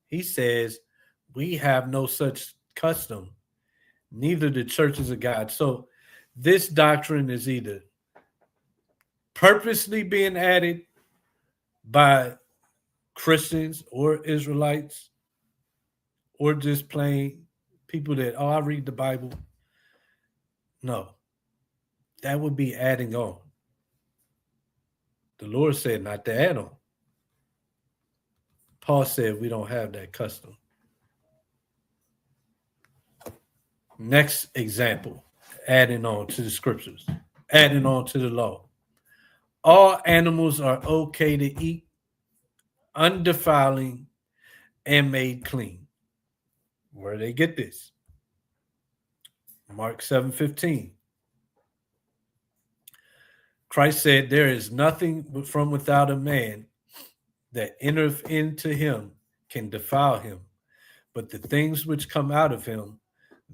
he says, we have no such custom, neither the churches of God. So this doctrine is either purposely being added by Christians or Israelites, or just plain people that, I read the Bible. No, that would be adding on. The Lord said not to add on. Paul said we don't have that custom. Next example, adding on to the scriptures, adding on to the law. All animals are okay to eat, undefiling, and made clean. Where do they get this? Mark 7:15. Christ said, there is nothing from without a man that entereth into him can defile him, but the things which come out of him,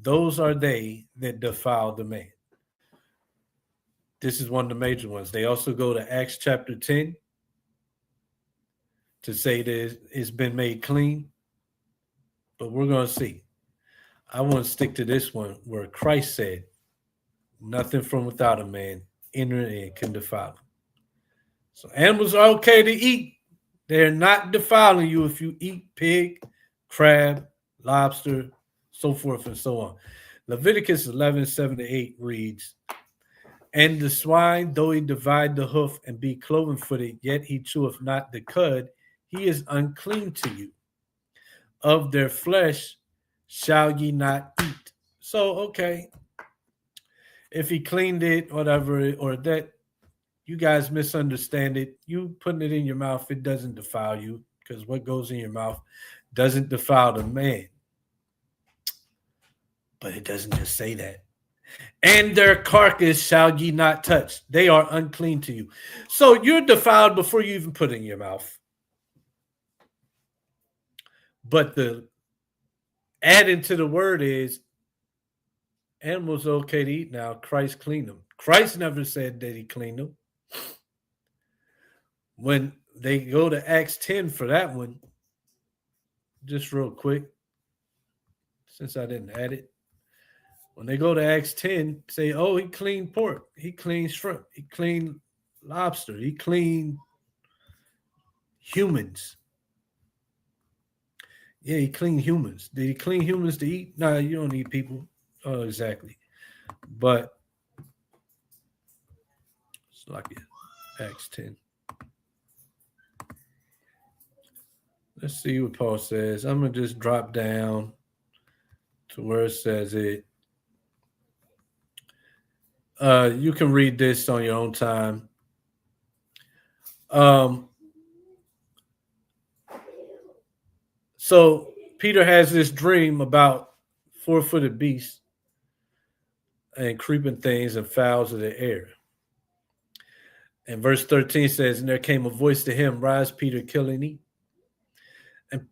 those are they that defile the man. This is one of the major ones. They also go to Acts chapter 10 to say that it's been made clean, but we're going to see. I want to stick to this one where Christ said, nothing from without a man entering in can defile him. So animals are okay to eat. They're not defiling you if you eat pig, crab, lobster, so forth and so on. Leviticus 11:7-8 reads, and the swine, though he divide the hoof and be cloven-footed, yet he cheweth not the cud, he is unclean to you. Of their flesh shall ye not eat. So, okay, if he cleaned it, whatever, or that, you guys misunderstand it. You putting it in your mouth, it doesn't defile you, because what goes in your mouth doesn't defile the man. But it doesn't just say that. And their carcass shall ye not touch. They are unclean to you. So you're defiled before you even put it in your mouth. But the adding to the word is, animals are okay to eat now. Christ cleaned them. Christ never said that he cleaned them. When they go to Acts 10 for that one, just real quick, since I didn't add it. When they go to Acts 10, say, oh, he cleaned pork, he cleaned shrimp, he cleaned lobster, he cleaned humans. Yeah, he cleaned humans. Did he clean humans to eat? No, you don't eat people. Oh, exactly. But it's like Acts 10. Let's see what Paul says. I'm going to just drop down to where it says it. You can read this on your own time. So Peter has this dream about four-footed beasts and creeping things and fowls of the air. And verse 13 says, and there came a voice to him, rise, Peter, kill and eat.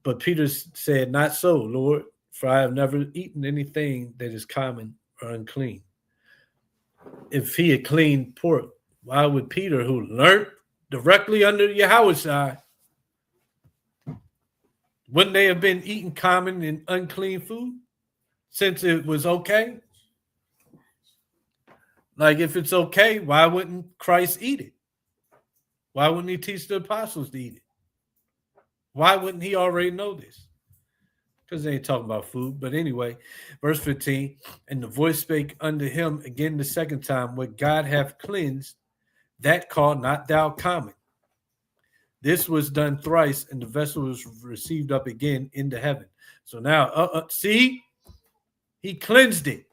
But Peter said, not so, Lord, for I have never eaten anything that is common or unclean. If he had cleaned pork, why would Peter, who learned directly under Yahushua, wouldn't they have been eating common and unclean food since it was okay? Like, if it's okay, why wouldn't Christ eat it? Why wouldn't he teach the apostles to eat it? Why wouldn't he already know this? Because they ain't talking about food. But anyway, verse 15, and the voice spake unto him again the second time, what God hath cleansed, that call not thou common. This was done thrice, and the vessel was received up again into heaven. So now, see, he cleansed it.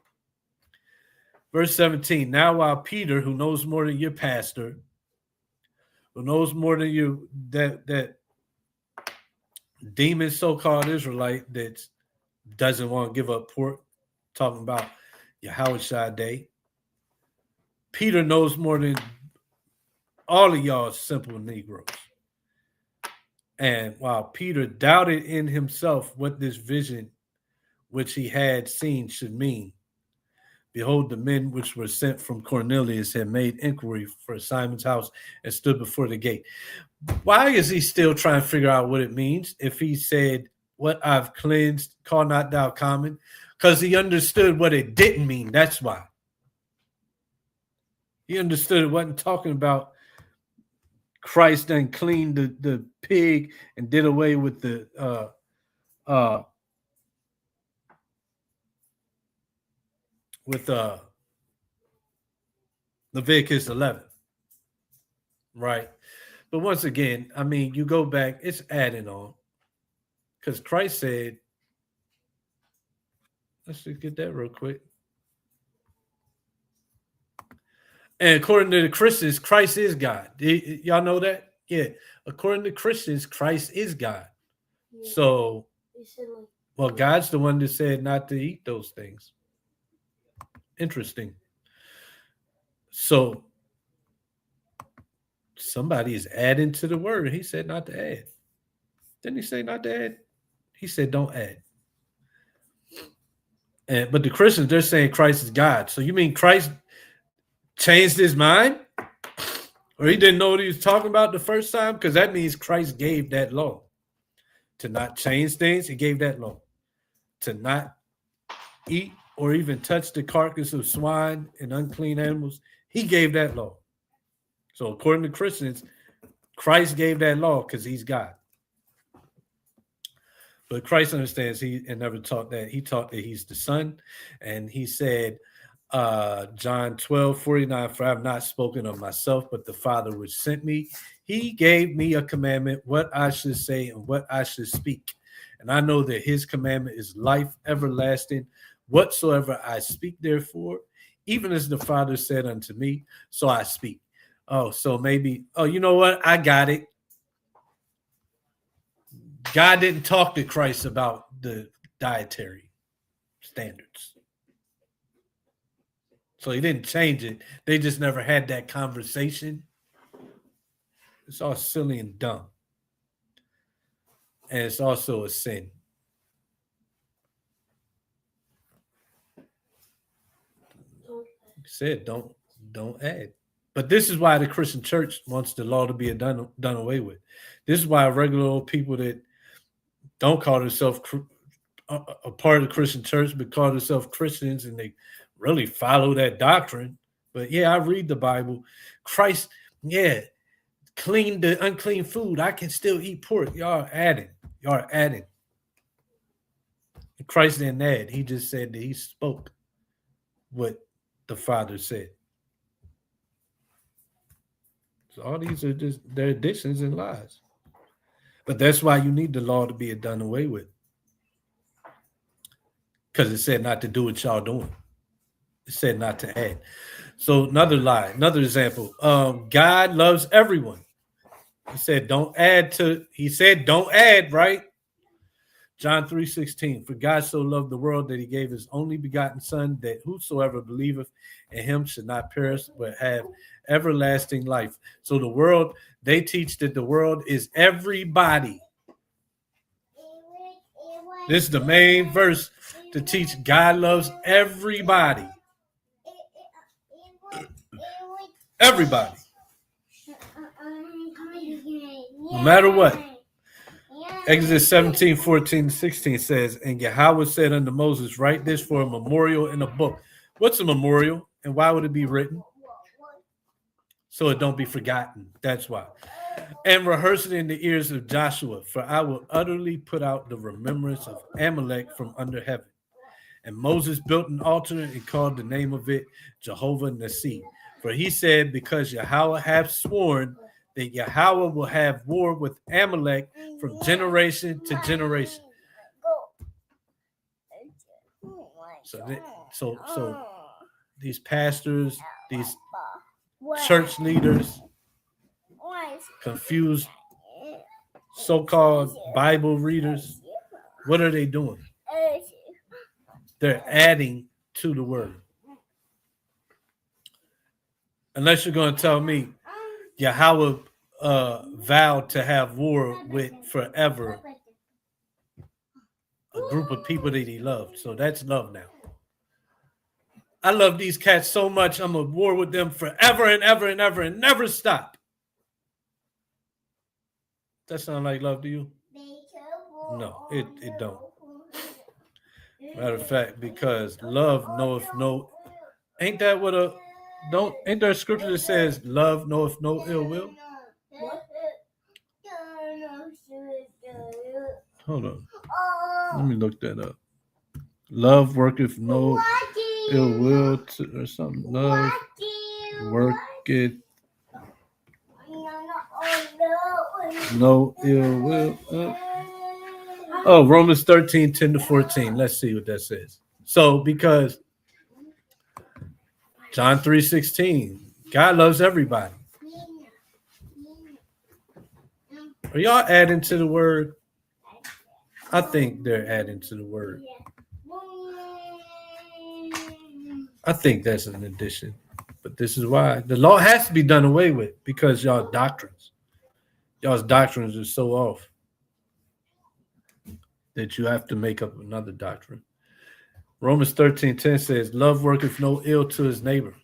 Verse 17, now while Peter, who knows more than your pastor, who knows more than you, that demon so-called Israelite that doesn't want to give up pork, talking about Yahweh Day. Peter knows more than all of y'all simple Negroes. And while Peter doubted in himself what this vision which he had seen should mean, behold, the men which were sent from Cornelius had made inquiry for Simon's house and stood before the gate. Why is he still trying to figure out what it means if he said, what I've cleansed, call not thou common? Because he understood what it didn't mean. That's why. He understood it wasn't talking about Christ then cleaned the pig and did away with the Leviticus 11, right? But once again, I mean, you go back, it's adding on, because Christ said, let's just get that real quick. And according to the Christians, Christ is God. Y'all know that? Yeah. According to Christians, Christ is God. Yeah. So, well, God's the one that said not to eat those things. Interesting. So, somebody is adding to the word. He said not to add. Didn't he say not to add? He said don't add. But the Christians, they're saying Christ is God. So you mean Christ changed his mind? Or he didn't know what he was talking about the first time? Because that means Christ gave that law. To not change things, he gave that law. To not eat or even touch the carcass of swine and unclean animals, he gave that law. So according to Christians, Christ gave that law because he's God. But Christ understands he never taught that. He taught that he's the Son. And he said, John 12:49, for I have not spoken of myself, but the Father which sent me. He gave me a commandment, what I should say and what I should speak. And I know that his commandment is life everlasting. Whatsoever I speak, therefore, even as the Father said unto me, so I speak. Oh, so maybe, you know what? I got it. God didn't talk to Christ about the dietary standards. So he didn't change it. They just never had that conversation. It's all silly and dumb. And it's also a sin. Said don't add. But this is why the Christian church wants the law to be done away with. This is why regular old people that don't call themselves a part of the Christian church, but call themselves Christians, and they really follow that doctrine. But yeah, I read the Bible. Christ, clean the unclean food. I can still eat pork. Y'all are adding. Christ didn't add. He just said that he spoke what the Father said. So all these are just their additions and lies. But that's why you need the law to be done away with. Because it said not to do what y'all doing. It said not to add. So another lie, another example. God loves everyone. He said don't add, right? John 3:16. For God so loved the world that he gave his only begotten Son, that whosoever believeth in him should not perish, but have everlasting life. So the world, they teach that the world is everybody. This is the main verse to teach God loves everybody. Everybody. No matter what. Exodus 17:14-16 says, and Yahweh said unto Moses, write this for a memorial in a book. What's a memorial and why would it be written? So it don't be forgotten. That's why. And rehearse it in the ears of Joshua, for I will utterly put out the remembrance of Amalek from under heaven. And Moses built an altar and called the name of it Jehovah Nissi. For he said, because Yahweh hath sworn that Yahweh will have war with Amalek from generation to generation. So these pastors, these church leaders confuse so-called Bible readers, what are they doing? They're adding to the word. Unless you're going to tell me Yahweh vowed to have war with forever a group of people that he loved. So that's love now. I love these cats so much, I'm at war with them forever and ever and ever and never stop. That sound like love to you? No, it don't. Matter of fact, because love knoweth no, ain't that what ain't there a scripture that says love knoweth no ill will? Hold on. Let me look that up. Love worketh no ill will or something. Love worketh no ill will. Oh, Romans 13, 10-14. Let's see what that says. So, because John 3:16, God loves everybody. Are y'all adding to the word? I think they're adding to the word. I think that's an addition. But this is why the law has to be done away with, because y'all's doctrines are so off that you have to make up another doctrine. Romans 13:10 says, love worketh no ill to his neighbor.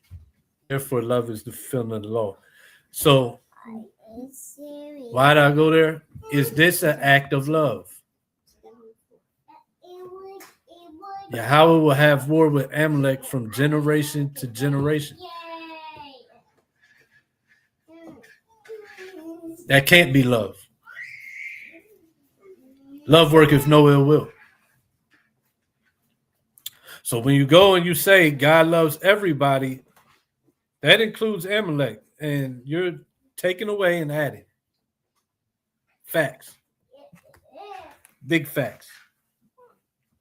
Therefore, love is the fulfillment of the law. So, why did I go there? Is this an act of love? Yahweh will have war with Amalek from generation to generation. That can't be love. Love worketh no ill will. So when you go and you say God loves everybody, that includes Amalek, and you're taking away and adding. Facts. Big facts.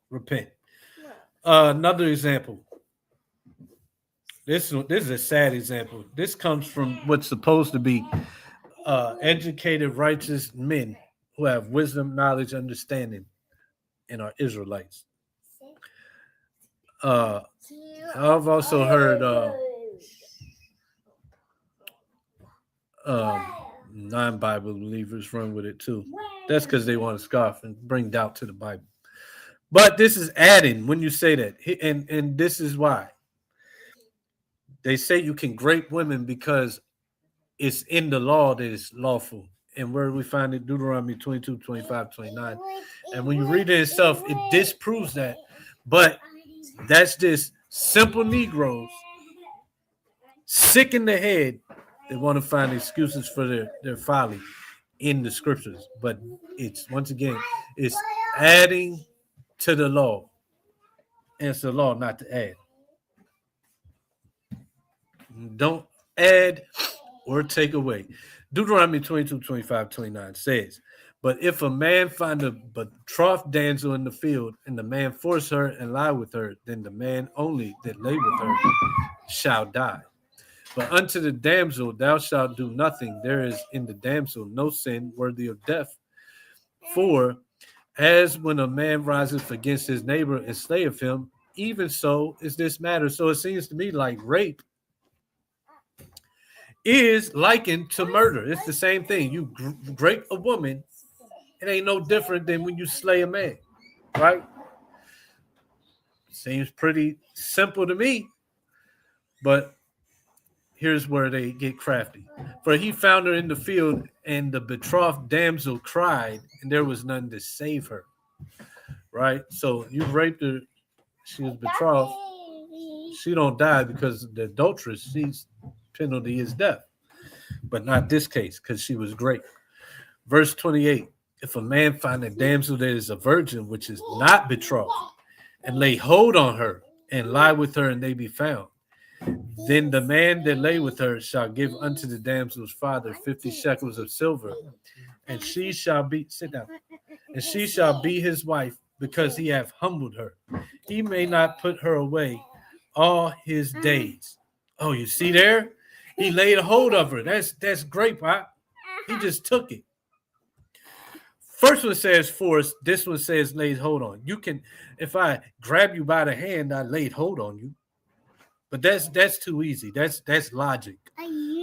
Repent. Another example. This is a sad example. This comes from what's supposed to be educated, righteous men who have wisdom, knowledge, understanding, and are Israelites. I've also heard non-Bible believers run with it too. That's because they want to scoff and bring doubt to the Bible. But this is adding when you say that, and this is why they say you can grape women, because it's in the law that it's lawful. And where we find it, Deuteronomy 22, 25, 29. And when you read it itself, it disproves that. But that's just simple Negroes sick in the head. They want to find excuses for their folly in the scriptures. But it's, once again, it's adding to the law. And it's the law not to add. Don't add or take away. Deuteronomy 22, 25, 29 says, but if a man find a betrothed damsel in the field, and the man force her and lie with her, then the man only that lay with her shall die. But unto the damsel thou shalt do nothing. There is in the damsel no sin worthy of death. For as when a man riseth against his neighbor and slayeth him, even so is this matter. So it seems to me like rape is likened to murder. It's the same thing. You rape a woman, it ain't no different than when you slay a man, right? Seems pretty simple to me, but here's where they get crafty. For he found her in the field, and the betrothed damsel cried, and there was none to save her, right? So you raped her, she was betrothed, she don't die because the adulteress, she's penalty is death. But not this case, because she was great. Verse 28, if a man find a damsel that is a virgin, which is not betrothed, and lay hold on her, and lie with her, and they be found, then the man that lay with her shall give unto the damsel's father 50 shekels of silver, and she shall be, sit down, and she shall be his wife, because he hath humbled her. He may not put her away all his days. Oh, you see there? He laid a hold of her. That's great, Pop. He just took it. First one says force. This one says laid hold on. You can, if I grab you by the hand, I laid hold on you. But that's too easy. That's logic,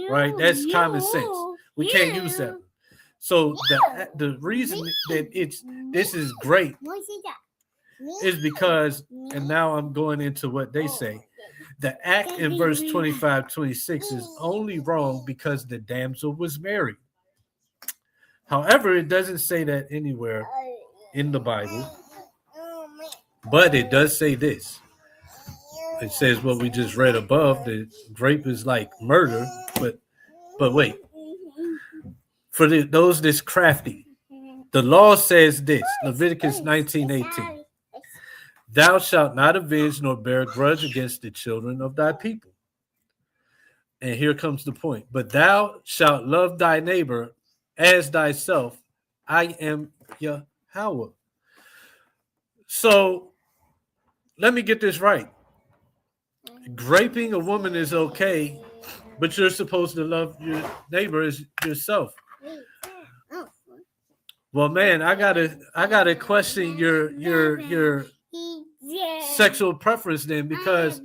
right? That's common sense. We can't use that. So the reason that this is great is because, and now I'm going into what they say. The act in verse 25, 26 is only wrong because the damsel was married. However, it doesn't say that anywhere in the Bible, but it does say this. It says what we just read above, that rape is like murder, but wait. For those that's crafty, the law says this, Leviticus 19:18. Thou shalt not avenge nor bear a grudge against the children of thy people. And here comes the point. But thou shalt love thy neighbor as thyself. I am Yahweh. So let me get this right. Raping a woman is okay, but you're supposed to love your neighbor as yourself. Well, man, I gotta question your sexual preference then, because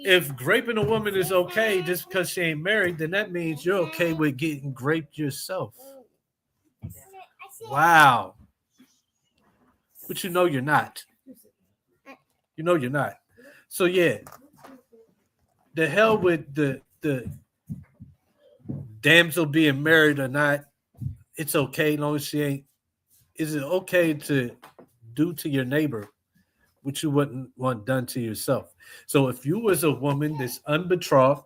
if raping a woman is okay just because she ain't married, then that means you're okay with getting raped yourself. Wow. But you know you're not. You know you're not. So yeah, the hell with the damsel being married or not, it's okay as long as she ain't. Is it okay to do to your neighbor what you wouldn't want done to yourself? So if you was a woman that's unbetrothed,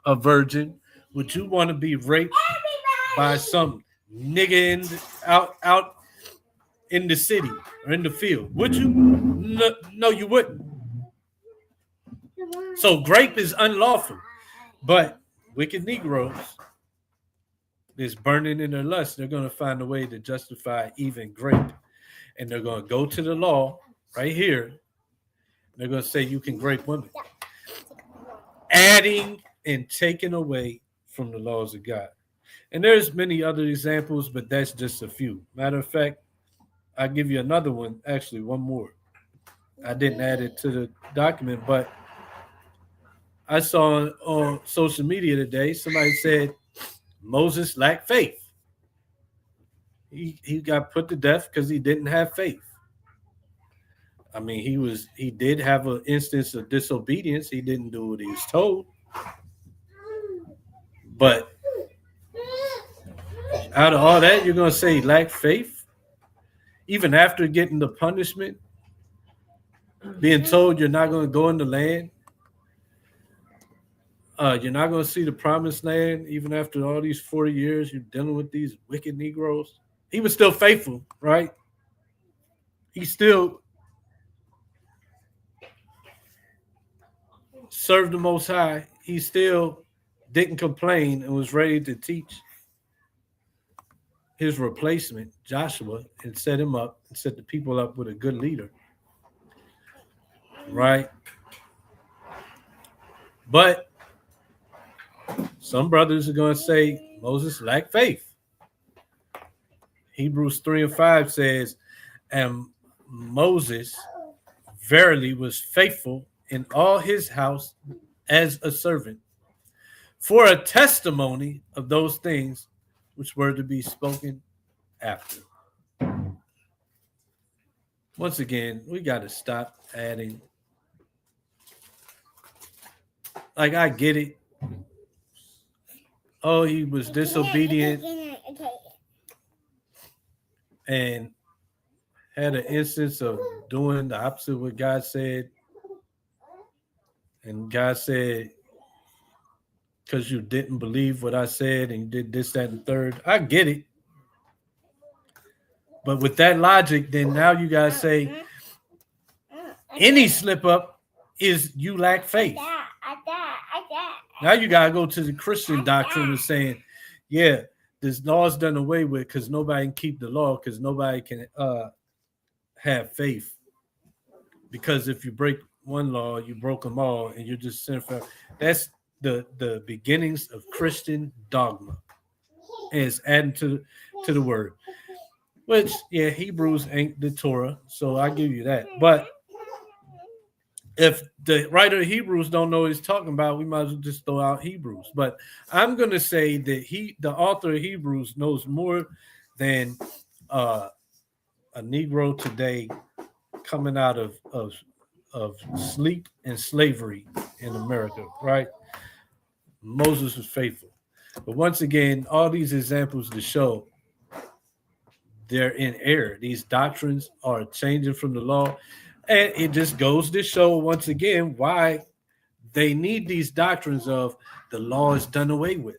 a virgin, would you want to be raped by some nigga out in the city or in the field? Would you? No, you wouldn't. So rape is unlawful, but wicked Negroes is burning in their lust. They're going to find a way to justify even rape, and they're going to go to the law right here. They're going to say you can rape women, adding and taking away from the laws of God. And there's many other examples, but that's just a few. Matter of fact, I'll give you another one, actually one more. I didn't add it to the document, but I saw on social media today, somebody said Moses lacked faith. He got put to death because he didn't have faith. I mean, he did have an instance of disobedience. He didn't do what he was told. But out of all that, you're going to say he lacked faith? Even after getting the punishment, being told you're not going to go in the land, you're not going to see the promised land, even after all these 40 years, you're dealing with these wicked Negroes. He was still faithful, right? He still served the Most High. He still didn't complain and was ready to teach his replacement, Joshua, and set him up and set the people up with a good leader, right? But some brothers are going to say Moses lacked faith. Hebrews 3:5 says, and Moses verily was faithful in all his house as a servant, for a testimony of those things which were to be spoken after. Once again, we got to stop adding. Like, I get it. Oh, he was disobedient and had an instance of doing the opposite of what God said. And God said, because you didn't believe what I said and you did this, that, and third. I get it. But with that logic, then now you guys say any slip up is you lack faith. Now you got to go to the Christian doctrine of saying, yeah, this law is done away with because nobody can keep the law because nobody can have faith. Because if you break one law, you broke them all and you're just sinful. That's the beginnings of Christian dogma. And it's adding to the word. which yeah, Hebrews ain't the Torah, so I give you that. But if the writer of Hebrews don't know what he's talking about, we might as well just throw out Hebrews. But I'm gonna say that the author of Hebrews, knows more than uh, a Negro today coming out of sleep and slavery in America, right? Moses was faithful. But once again, all these examples to show they're in error. These doctrines are changing from the law. And it just goes to show once again why they need these doctrines of the law is done away with.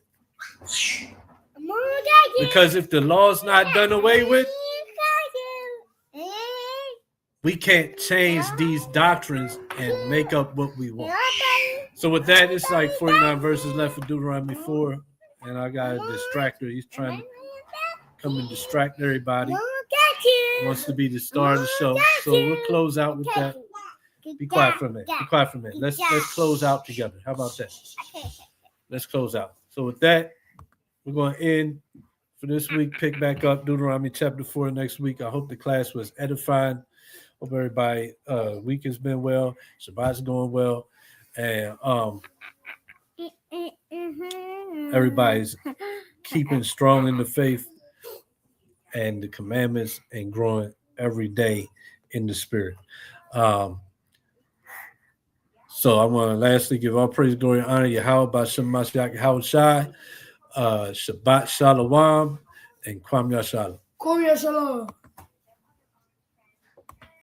Because if the law is not done away with, we can't change these doctrines and make up what we want. So with that, it's like 49 verses left for Deuteronomy 4. And I got a distractor. He's trying to come and distract everybody. Wants to be the star of the show. So we'll close out with that. Be quiet for a minute. Be quiet for a minute. Let's close out together. How about that? Let's close out. So with that, we're going to end for this week. Pick back up Deuteronomy chapter 4 next week. I hope the class was edifying. Hope everybody week has been well. Shabbat's going well. And everybody's keeping strong in the faith and the commandments and growing every day in the spirit. So I want to lastly give all praise, glory, and honor Yahweh B'Shem Mashiach Yahweh Shai, Shabbat Shalom, and Kwam Yashalom. Kwam Yashalom.